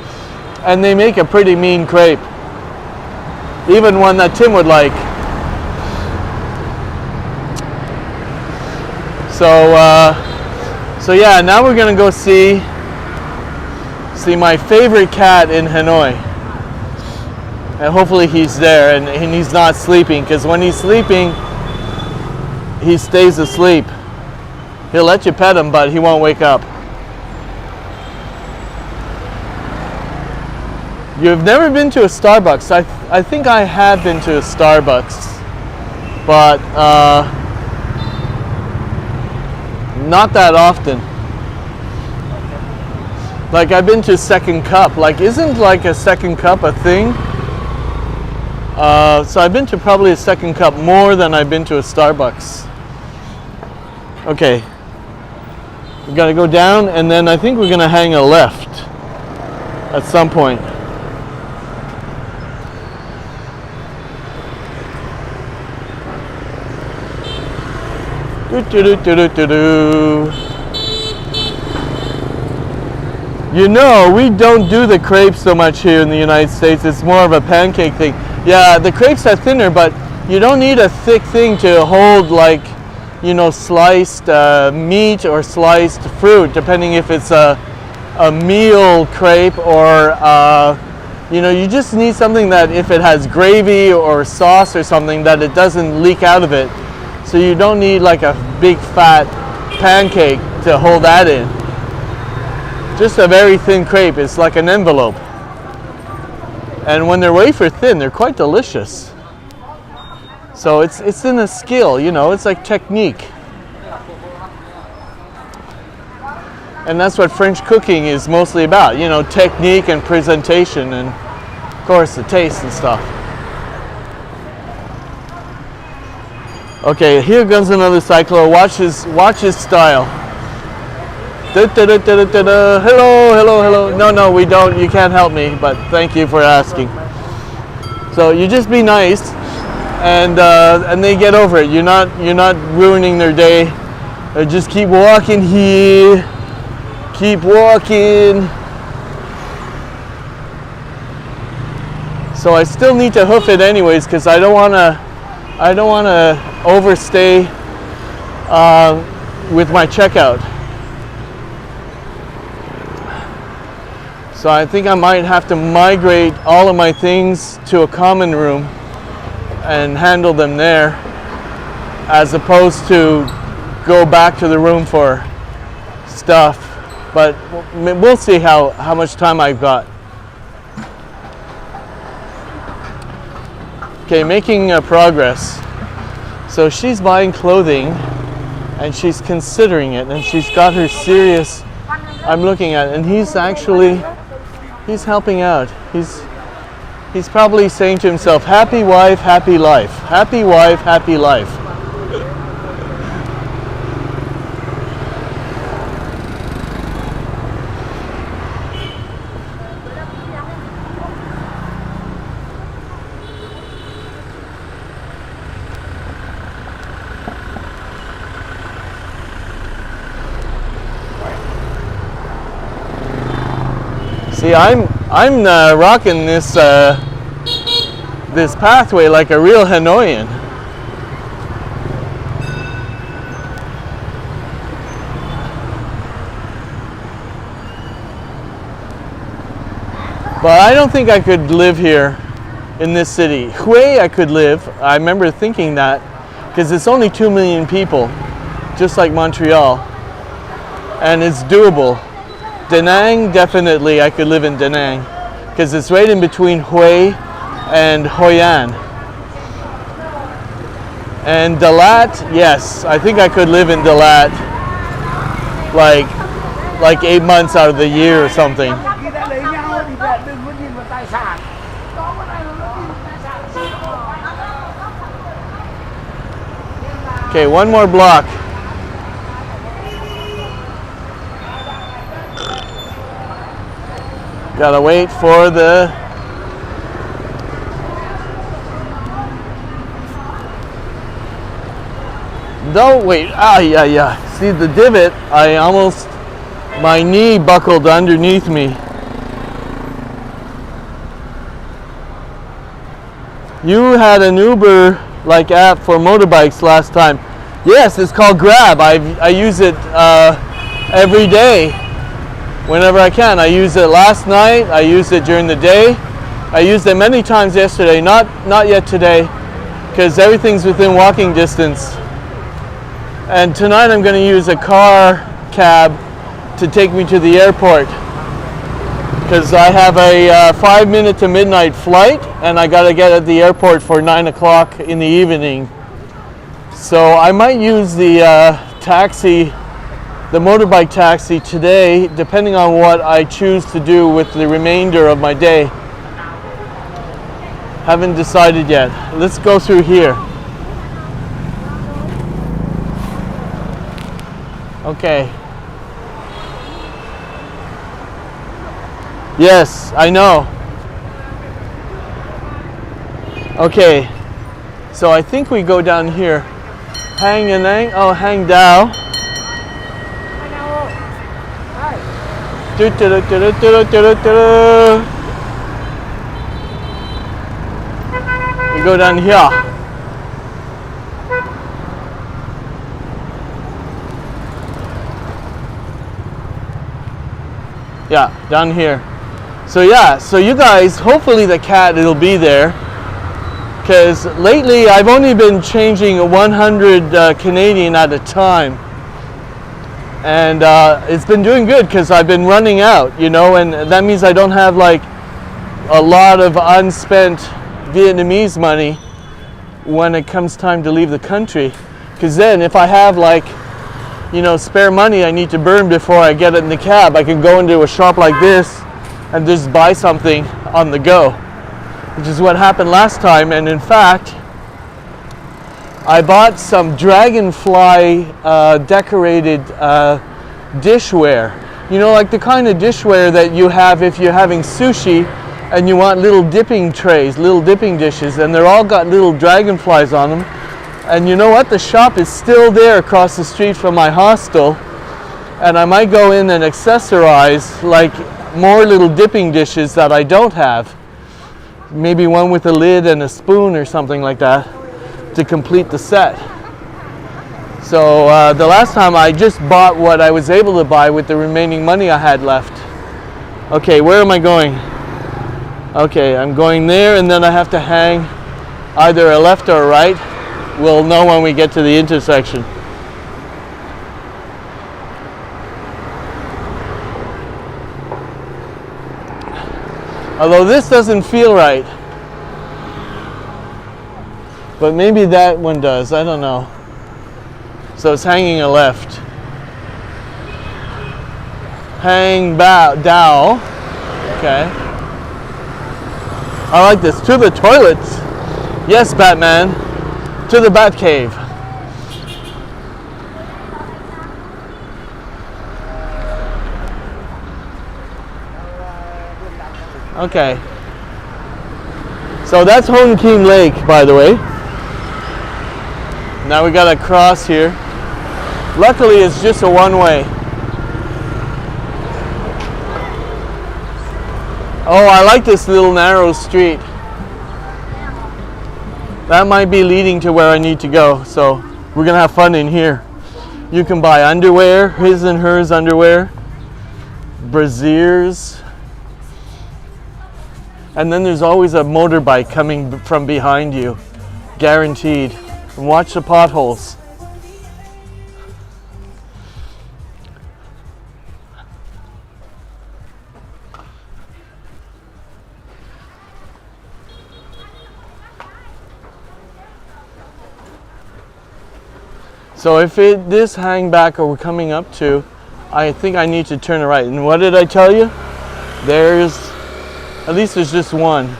and they make a pretty mean crepe, even one that Tim would like. So yeah, now we're gonna go see see my favorite cat in Hanoi. And hopefully he's there and he's not sleeping, because when he's sleeping, he stays asleep. He'll let you pet him, but he won't wake up. You've never been to a Starbucks. I think I have been to a Starbucks, but not that often. Like I've been to Second Cup. Like isn't like a Second Cup a thing? So I've been to probably a Second Cup more than I've been to a Starbucks. Okay. We gotta go down, and then I think we're gonna hang a left at some point. You know, we don't do the crepes so much here in the United States. It's more of a pancake thing. Yeah, the crepes are thinner, but you don't need a thick thing to hold, like, you know, sliced meat or sliced fruit, depending if it's a meal crepe or, you know, you just need something that if it has gravy or sauce or something, that it doesn't leak out of it. So you don't need like a big fat pancake to hold that in. Just a very thin crepe. It's like an envelope. And when they're wafer thin, they're quite delicious. So it's in a skill, you know, it's like technique. And that's what French cooking is mostly about, you know, technique and presentation and of course the taste and stuff. Okay, here comes another cyclo. Watch his style. Hello. No, we don't. You can't help me, but thank you for asking. So you just be nice, and they get over it. You're not ruining their day. Just keep walking here. Keep walking. So I still need to hoof it anyways, because I don't want to overstay with my checkout. So I think I might have to migrate all of my things to a common room and handle them there, as opposed to go back to the room for stuff. But we'll see how much time I've got. Okay, making progress. So she's buying clothing and she's considering it, and she's got her serious, I'm looking at it, and he's helping out. He's probably saying to himself, happy wife, happy life. Happy wife, happy life. See, I'm rocking this this pathway like a real Hanoian. But I don't think I could live here in this city. Hieu I could live. I remember thinking that, because it's only 2 million people, just like Montreal, and it's doable. Da Nang, definitely I could live in Da Nang, because it's right in between Hieu and Hoi An. And Dalat, yes, I think I could live in Dalat like 8 months out of the year or something. Okay, one more block. Gotta wait for the don't wait. Yeah. See the divot? My knee buckled underneath me. You had an Uber like app for motorbikes last time. Yes, it's called Grab. I use it every day. whenever I can. I used it last night. I used it during the day. I used it many times yesterday. Not yet today, because everything's within walking distance. And tonight I'm going to use a cab to take me to the airport, because I have a 5-minute to midnight flight, and I got to get at the airport for 9 o'clock in the evening. So I might use the motorbike taxi today, depending on what I choose to do with the remainder of my day. Haven't decided yet. Let's go through here. Okay. Yes, I know. Okay. So I think we go down here. Hang Dao. We go down here. Yeah, down here. So yeah, so you guys, hopefully the cat, it'll be there. Because lately I've only been changing 100 Canadian at a time. And it's been doing good because I've been running out, you know, and that means I don't have like a lot of unspent Vietnamese money when it comes time to leave the country. Because then if I have like, you know, spare money I need to burn before I get in the cab, I can go into a shop like this and just buy something on the go, which is what happened last time. And in fact, I bought some dragonfly decorated dishware. You know, like the kind of dishware that you have if you're having sushi and you want little dipping trays, little dipping dishes, and they're all got little dragonflies on them. And you know what? The shop is still there across the street from my hostel, and I might go in and accessorize like more little dipping dishes that I don't have. Maybe one with a lid and a spoon or something like that to complete the set. So the last time I just bought what I was able to buy with the remaining money I had left. Okay, where am I going? Okay, I'm going there, and then I have to hang either a left or a right. We'll know when we get to the intersection. Although this doesn't feel right. But maybe that one does, I don't know. So it's hanging a left. Hang Dao. Okay. I like this. To the toilets. Yes, Batman. To the Batcave. Okay. So that's Hon Kim Lake, by the way. Now we gotta cross here. Luckily, it's just a one-way. Oh, I like this little narrow street. That might be leading to where I need to go, so we're gonna have fun in here. You can buy underwear, his and hers underwear, brassieres, and then there's always a motorbike coming from behind you, guaranteed. And watch the potholes. So if this hang back or we're coming up to, I think I need to turn it right. And what did I tell you? At least there's just one.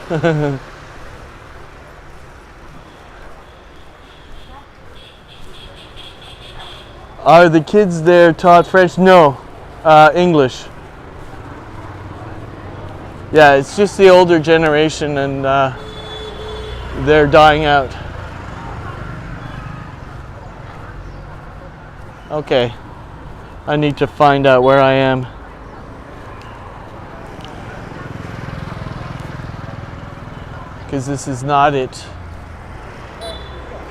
Are the kids there taught French? No, English. Yeah, it's just the older generation, and they're dying out. Okay, I need to find out where I am. Because this is not it.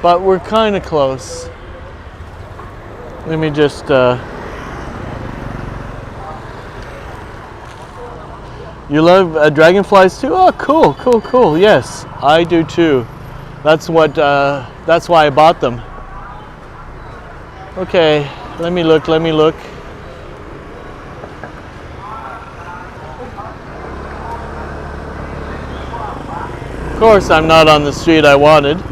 But we're kind of close. Let me just You love dragonflies too? Oh, cool, cool, cool. Yes, I do too. That's what. That's why I bought them. Okay, let me look. Let me look. Of course, I'm not on the street I wanted.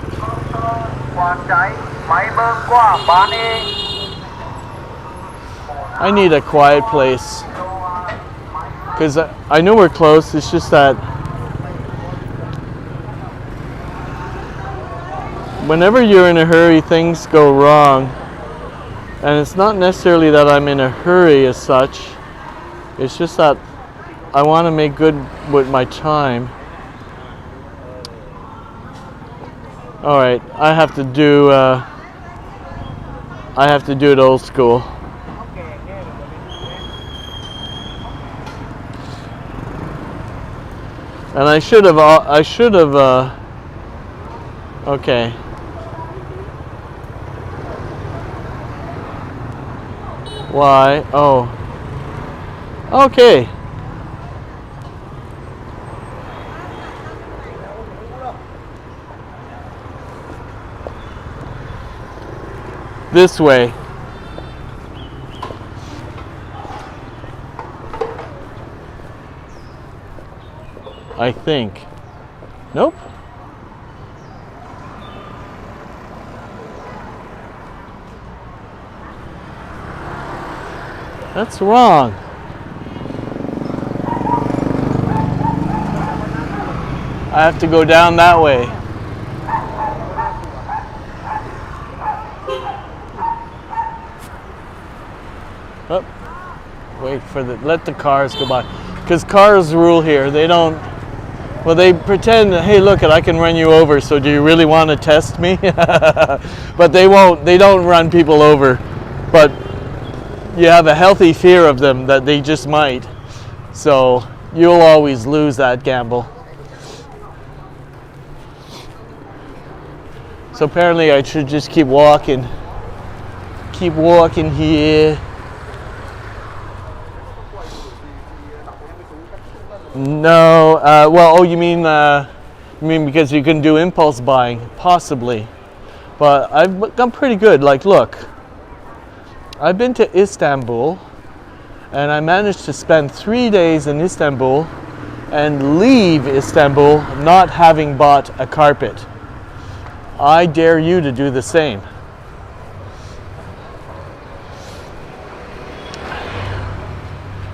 I need a quiet place because I know we're close. It's just that whenever you're in a hurry, things go wrong. And it's not necessarily that I'm in a hurry as such. It's just that I want to make good with my time. All right, I have to do it old school. And I should have okay. Why? Oh. Okay. This way. I think. Nope. That's wrong. I have to go down that way. Oh, wait for let the cars go by. Because cars rule here. They don't, well, they pretend, hey, look, I can run you over, so do you really want to test me? But they won't, they don't run people over. But you have a healthy fear of them that they just might. So you'll always lose that gamble. So apparently I should just keep walking. Keep walking here. No, well, oh, you mean because you can do impulse buying? Possibly. But I'm pretty good. Like, look. I've been to Istanbul, and I managed to spend 3 days in Istanbul and leave Istanbul not having bought a carpet. I dare you to do the same.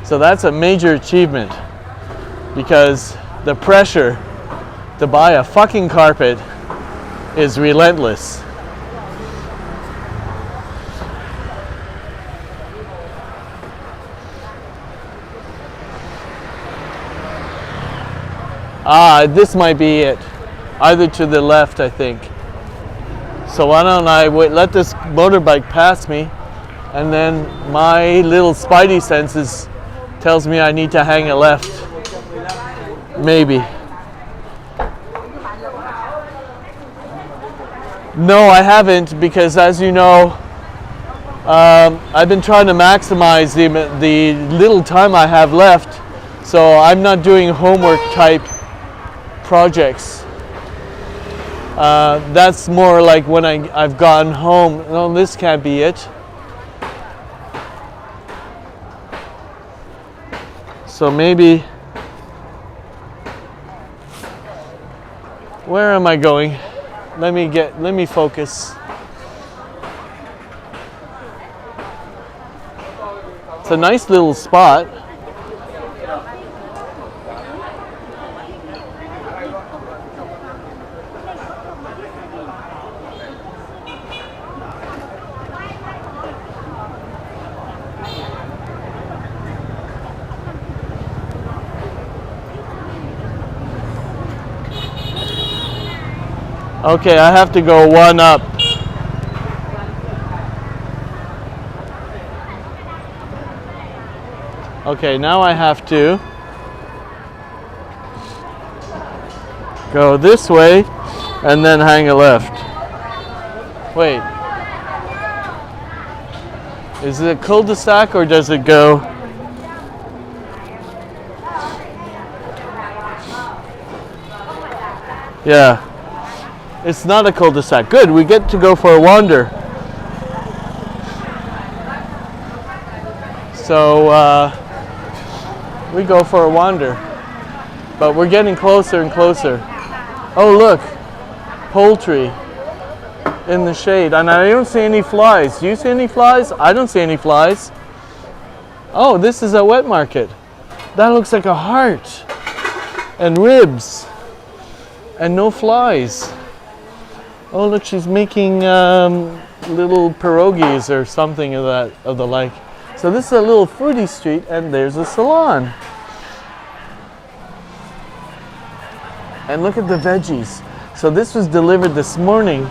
So that's a major achievement, because the pressure to buy a fucking carpet is relentless. This might be it. Either to the left, I think. So why don't I let this motorbike pass me, and then my little spidey senses tells me I need to hang a left. Maybe. No, I haven't, because as you know, I've been trying to maximize the little time I have left, so I'm not doing homework type projects. That's more like when I've gone home. No, this can't be it. So maybe, where am I going? Let me focus. It's a nice little spot. Okay, I have to go one up. Okay, now I have to go this way and then hang a left. Wait. Is it a cul-de-sac or does it go? Yeah. It's not a cul-de-sac. Good, we get to go for a wander. So we go for a wander. But we're getting closer and closer. Oh look, poultry in the shade. And I don't see any flies. Do you see any flies? I don't see any flies. Oh, this is a wet market. That looks like a heart. And ribs. And no flies. Oh look, she's making little pierogies or something of the like. So this is a little foodie street, and there's a salon. And look at the veggies. So this was delivered this morning,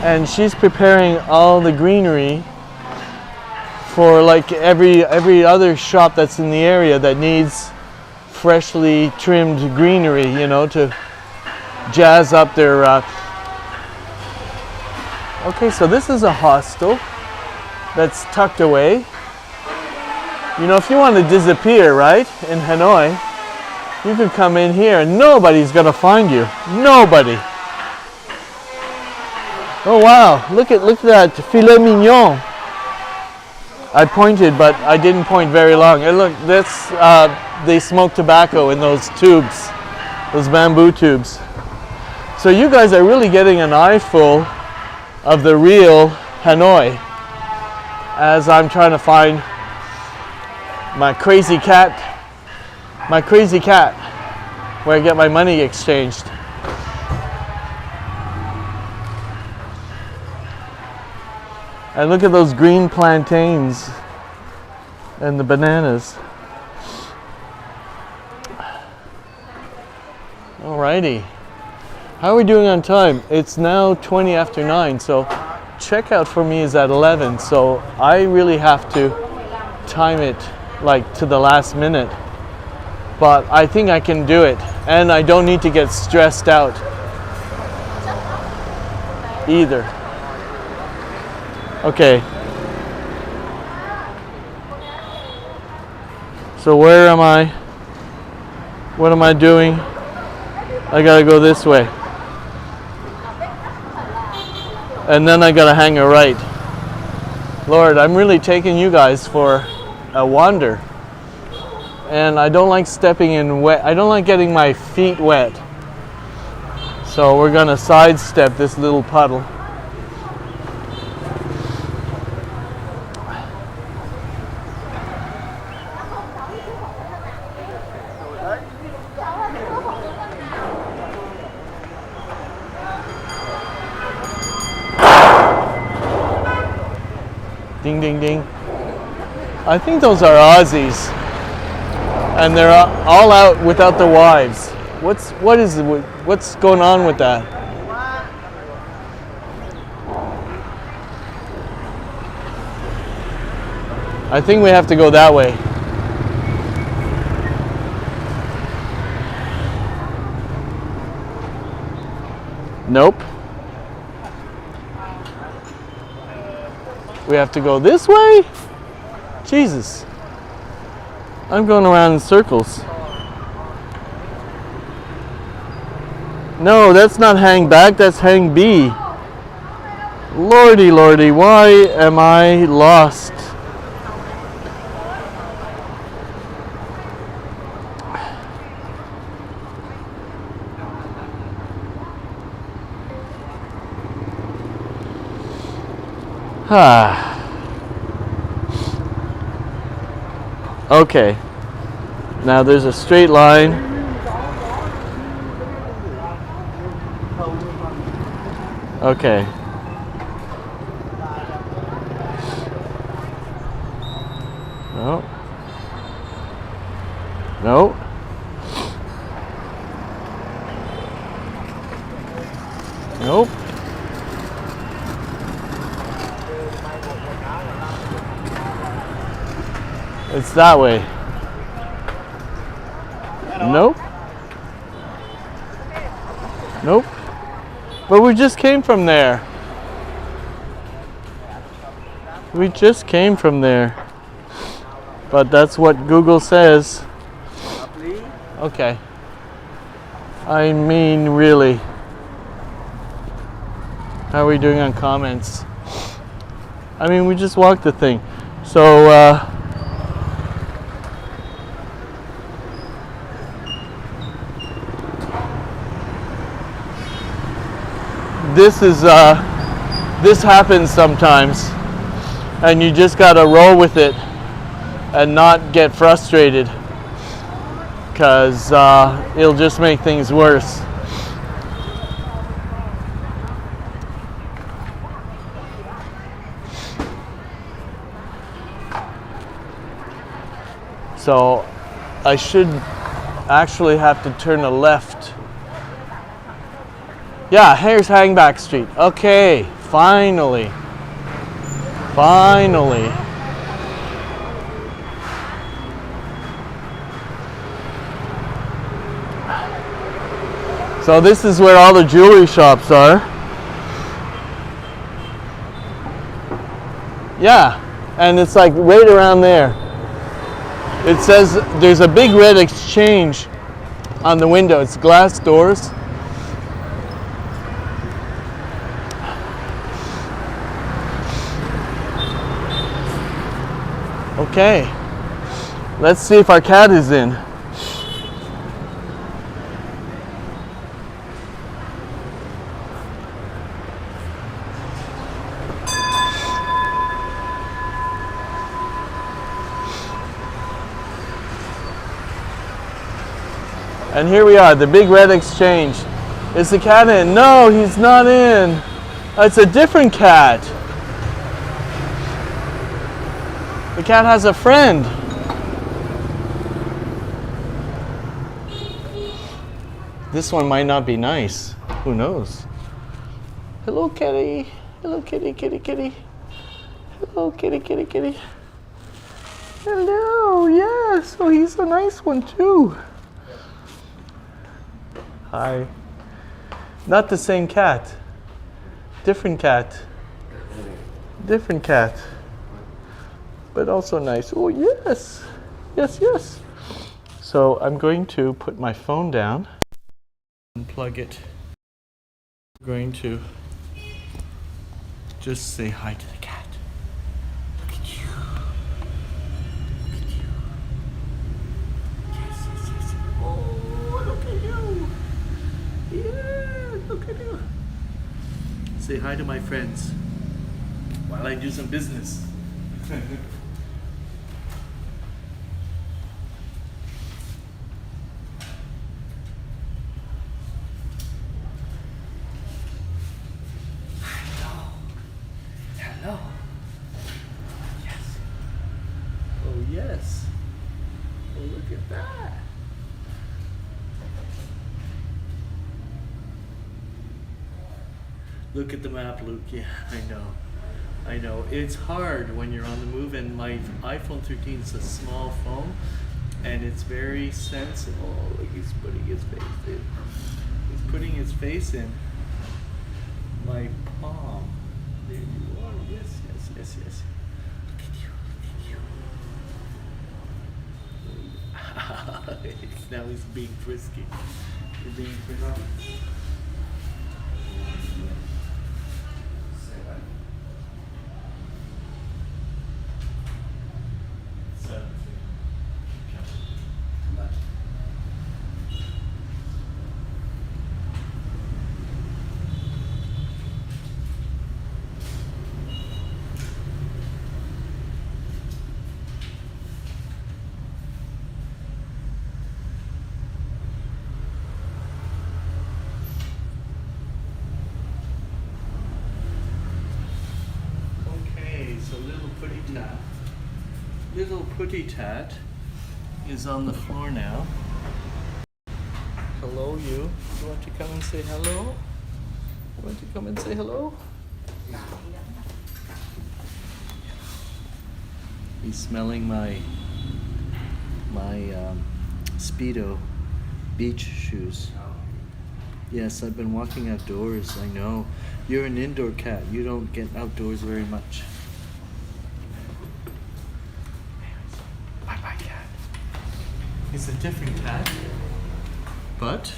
and she's preparing all the greenery for like every other shop that's in the area that needs freshly trimmed greenery, you know, to jazz up their Okay, so this is a hostel that's tucked away. You know, if you want to disappear, right, in Hanoi, you could come in here and nobody's gonna find you. Nobody. Oh wow, look at that filet mignon. I pointed, but I didn't point very long. And look, that's they smoke tobacco in those tubes, those bamboo tubes. So you guys are really getting an eyeful of the real Hanoi as I'm trying to find my crazy cat, where I get my money exchanged. And look at those green plantains and the bananas. Alrighty. How are we doing on time? It's now 20 after 9, so checkout for me is at 11, so I really have to time it like to the last minute. But I think I can do it, and I don't need to get stressed out either. Okay. So where am I? What am I doing? I gotta go this way. And then I gotta hang a right. Lord, I'm really taking you guys for a wander. And I don't like stepping in wet. I don't like getting my feet wet. So we're gonna sidestep this little puddle. Ding, ding, ding. I think those are Aussies. And they're all out without their wives. What's going on with that? I think we have to go that way. Nope. We have to go this way? Jesus. I'm going around in circles. No, that's not hang back, that's hang B. Lordy, lordy, why am I lost? Okay. Now there's a straight line. Okay. No. No. Nope. It's that way. Nope. Nope. But we just came from there. We just came from there. But that's what Google says. Okay. I mean, really. How are we doing on comments? I mean, we just walked the thing. So, this happens sometimes, and you just gotta roll with it and not get frustrated, because it'll just make things worse. So I should actually have to turn a left. Yeah, here's Hangback Street. Okay, finally. Finally. So this is where all the jewelry shops are. Yeah, and it's like right around there. It says there's a big red exchange on the window. It's glass doors. Okay, let's see if our cat is in. And here we are, the big red exchange. Is the cat in? No, he's not in. It's a different cat. The cat has a friend. This one might not be nice. Who knows? Hello, kitty. Hello, kitty, kitty, kitty. Hello, kitty, kitty, kitty. Hello, yes. Oh, he's a nice one too. Hi. Not the same cat. Different cat. Different cat. But also nice. Oh, yes. Yes, yes. So I'm going to put my phone down. Unplug it. I'm going to just say hi to the cat. Look at you. Look at you. Yes, yes, yes. Oh, look at you. Yeah, look at you. Say hi to my friends while I do some business. Hello. Yes. Oh, yes. Oh, look at that. Look at the map, Luke. Yeah, I know. I know. It's hard when you're on the move, and my iPhone 13 is a small phone, and it's very sensitive. Oh, look, he's putting his face in. He's putting his face in my palm. There you are. Yes, yes, yes, yes. Look at you, look at you. Now he's being frisky. You're being frisky. Little Putty Tat is on the floor now. Hello, you. You want to come and say hello? You want to come and say hello? He's smelling my Speedo beach shoes. Yes, I've been walking outdoors. I know. You're an indoor cat. You don't get outdoors very much. It's a different cat, but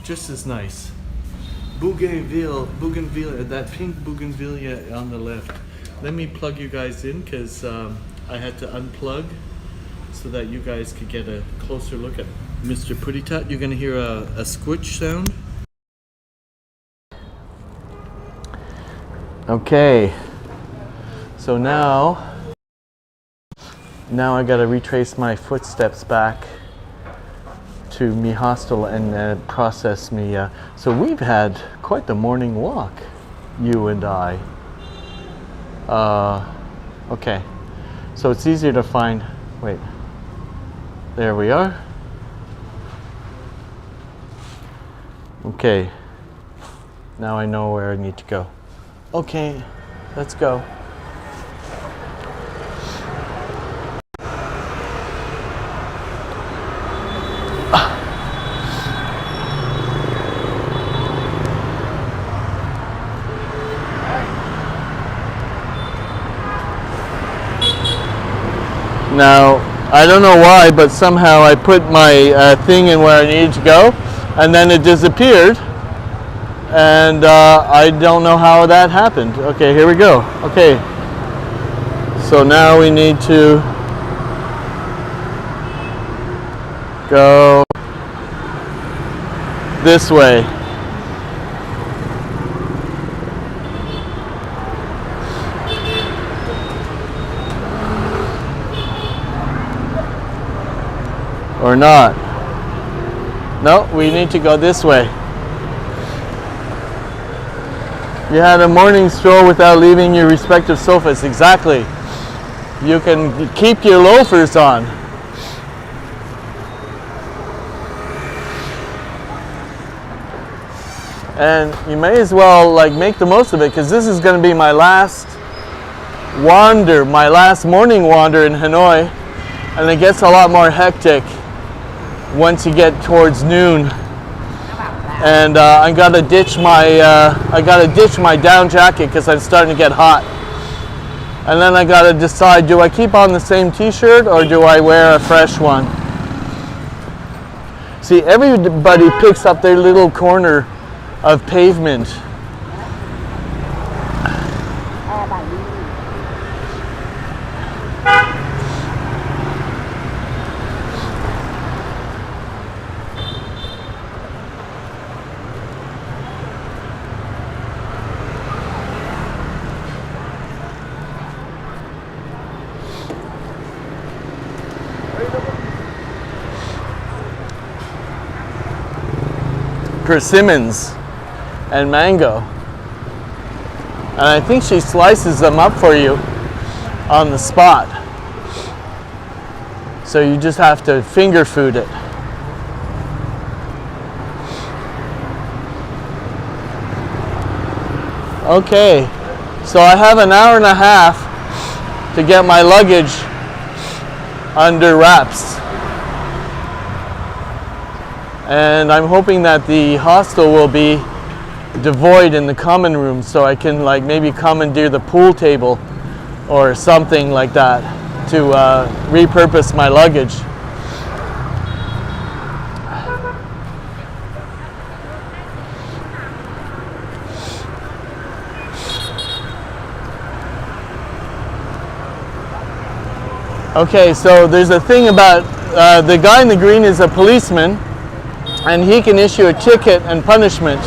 just as nice. Bougainville, that pink bougainvillea on the left. Let me plug you guys in because I had to unplug so that you guys could get a closer look at Mr. Putitat. You're gonna hear a squitch sound. Okay, so now I gotta retrace my footsteps back to me hostel and process me. So we've had quite the morning walk, you and I. Okay, so it's easier to find, wait, there we are. Okay, now I know where I need to go. Okay, let's go. Now, I don't know why, but somehow I put my thing in where I needed to go, and then it disappeared. And I don't know how that happened. Okay, here we go. Okay, so now we need to go this way. Or not. No, we need to go this way. You had a morning stroll without leaving your respective sofas. Exactly. You can keep your loafers on. And you may as well like make the most of it because this is going to be my last wander, my last morning wander in Hanoi, and it gets a lot more hectic once you get towards noon. And I gotta ditch my down jacket because I'm starting to get hot. And then I gotta decide, do I keep on the same t-shirt or do I wear a fresh one? See, everybody picks up their little corner of pavement. Persimmons and mango, and I think she slices them up for you on the spot, so you just have to finger food it. Okay, so I have an hour and a half to get my luggage under wraps. And I'm hoping that the hostel will be devoid in the common room so I can like maybe commandeer the pool table or something like that to repurpose my luggage. Okay, so there's a thing about the guy in the green is a policeman, and he can issue a ticket and punishment.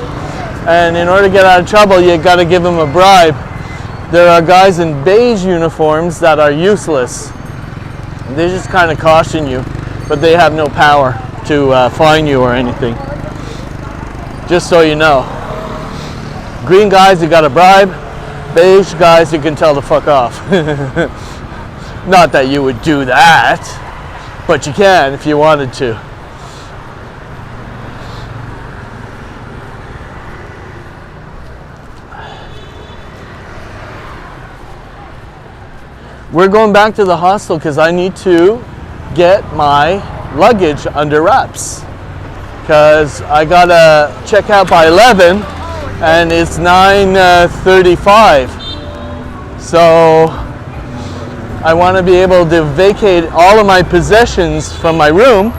And in order to get out of trouble, you got to give him a bribe. There are guys in beige uniforms that are useless. They just kind of caution you, but they have no power to fine you or anything. Just so you know. Green guys, you got a bribe. Beige guys, you can tell to fuck off. Not that you would do that, but you can if you wanted to. We're going back to the hostel because I need to get my luggage under wraps. Because I gotta check out by 11 and it's 9:35. So I want to be able to vacate all of my possessions from my room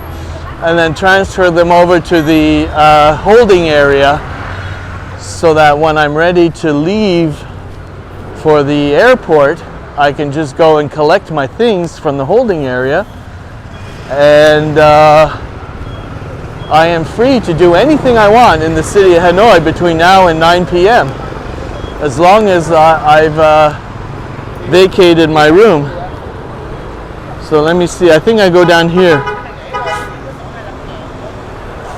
and then transfer them over to the holding area so that when I'm ready to leave for the airport, I can just go and collect my things from the holding area, and I am free to do anything I want in the city of Hanoi between now and 9 p.m. as long as I've vacated my room. So let me see, I think I go down here.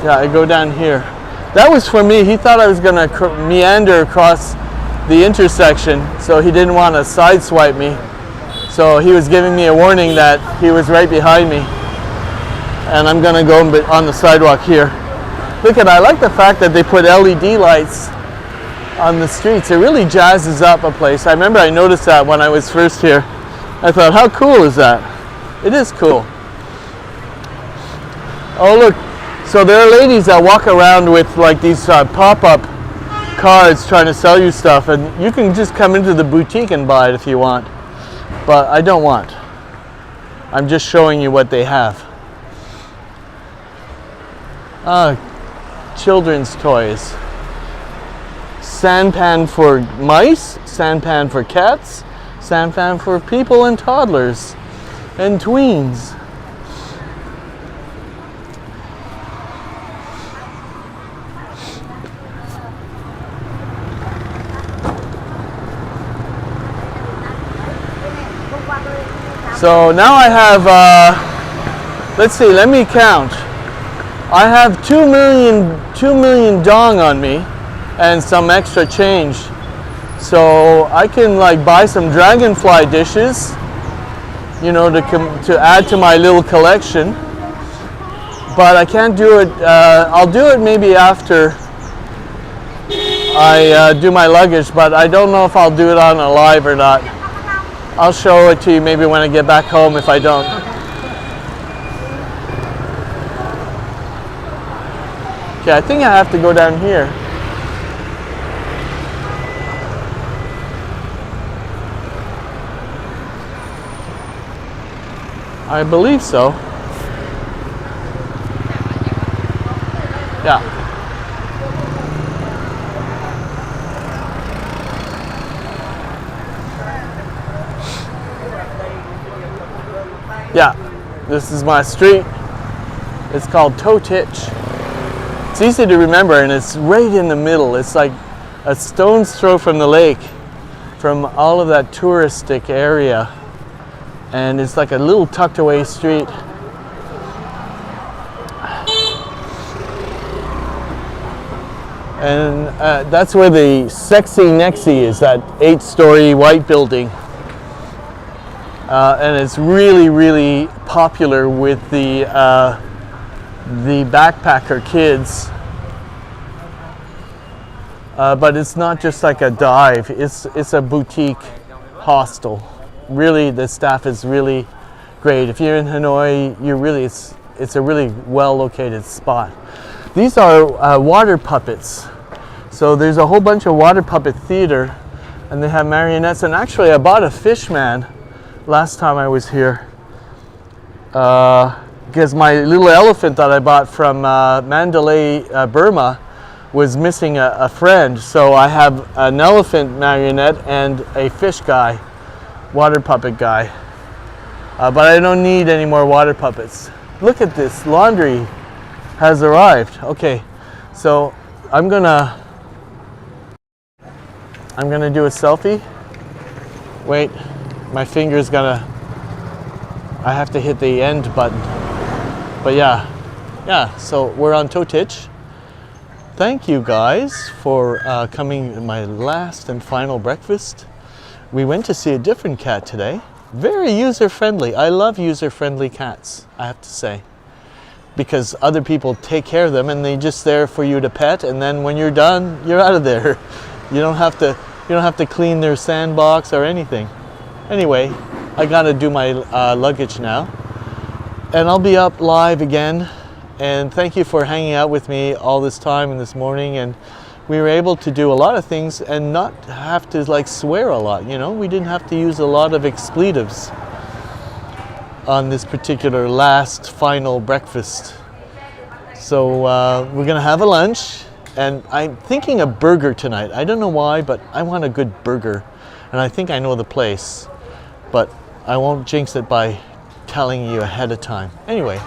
Yeah, I go down here. That was for me. He thought I was going to meander across the intersection, so he didn't want to sideswipe me. So he was giving me a warning that he was right behind me. And I'm going to go on the sidewalk here. Look at, I like the fact that they put LED lights on the streets. It really jazzes up a place. I remember I noticed that when I was first here. I thought, how cool is that? It is cool. Oh look, so there are ladies that walk around with like these pop-up cards trying to sell you stuff, and you can just come into the boutique and buy it if you want. But I don't want. I'm just showing you what they have. Children's toys. Sampan for mice, sampan for cats, sampan for people and toddlers and tweens. So now I have, let's see, let me count. I have 2 million dong on me and some extra change. So I can like buy some dragonfly dishes, you know, to add to my little collection. But I can't do it, I'll do it maybe after I do my luggage, but I don't know if I'll do it on a live or not. I'll show it to you maybe when I get back home if I don't. Okay, I think I have to go down here. I believe so. Yeah. Yeah, this is my street. It's called Totich. It's easy to remember, and it's right in the middle. It's like a stone's throw from the lake, from all of that touristic area. And it's like a little tucked away street. And that's where the Sexy Nexy is, that 8-story white building. And it's really, really popular with the backpacker kids. But it's not just like a dive, it's a boutique hostel. Really, the staff is really great. If you're in Hanoi, it's a really well located spot. These are water puppets. So there's a whole bunch of water puppet theater, and they have marionettes. And actually, I bought a fish man last time I was here, because my little elephant that I bought from Mandalay, Burma, was missing a friend. So I have an elephant marionette and a fish guy, water puppet guy. But I don't need any more water puppets. Look at this, laundry has arrived. Okay, so I'm gonna do a selfie. Wait, my finger's I have to hit the end button. But yeah, so we're on Totich. Thank you guys for coming to my last and final breakfast. We went to see a different cat today. Very user-friendly. I love user-friendly cats, I have to say. Because other people take care of them and they're just there for you to pet, and then when you're done, you're out of there. You don't have to clean their sandbox or anything. Anyway, I gotta do my luggage now. And I'll be up live again. And thank you for hanging out with me all this time and this morning. And we were able to do a lot of things and not have to like swear a lot, you know? We didn't have to use a lot of expletives on this particular last final breakfast. So we're gonna have a lunch, and I'm thinking a burger tonight. I don't know why, but I want a good burger, and I think I know the place, but I won't jinx it by telling you ahead of time. Anyway,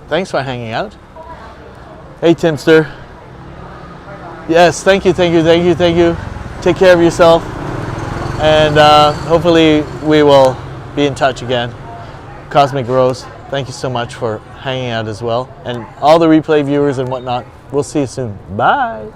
thanks for hanging out. Hey, Timster. Yes, thank you. Take care of yourself, and hopefully we will be in touch again. Cosmic Rose, thank you so much for hanging out as well. And all the replay viewers and whatnot, we'll see you soon. Bye.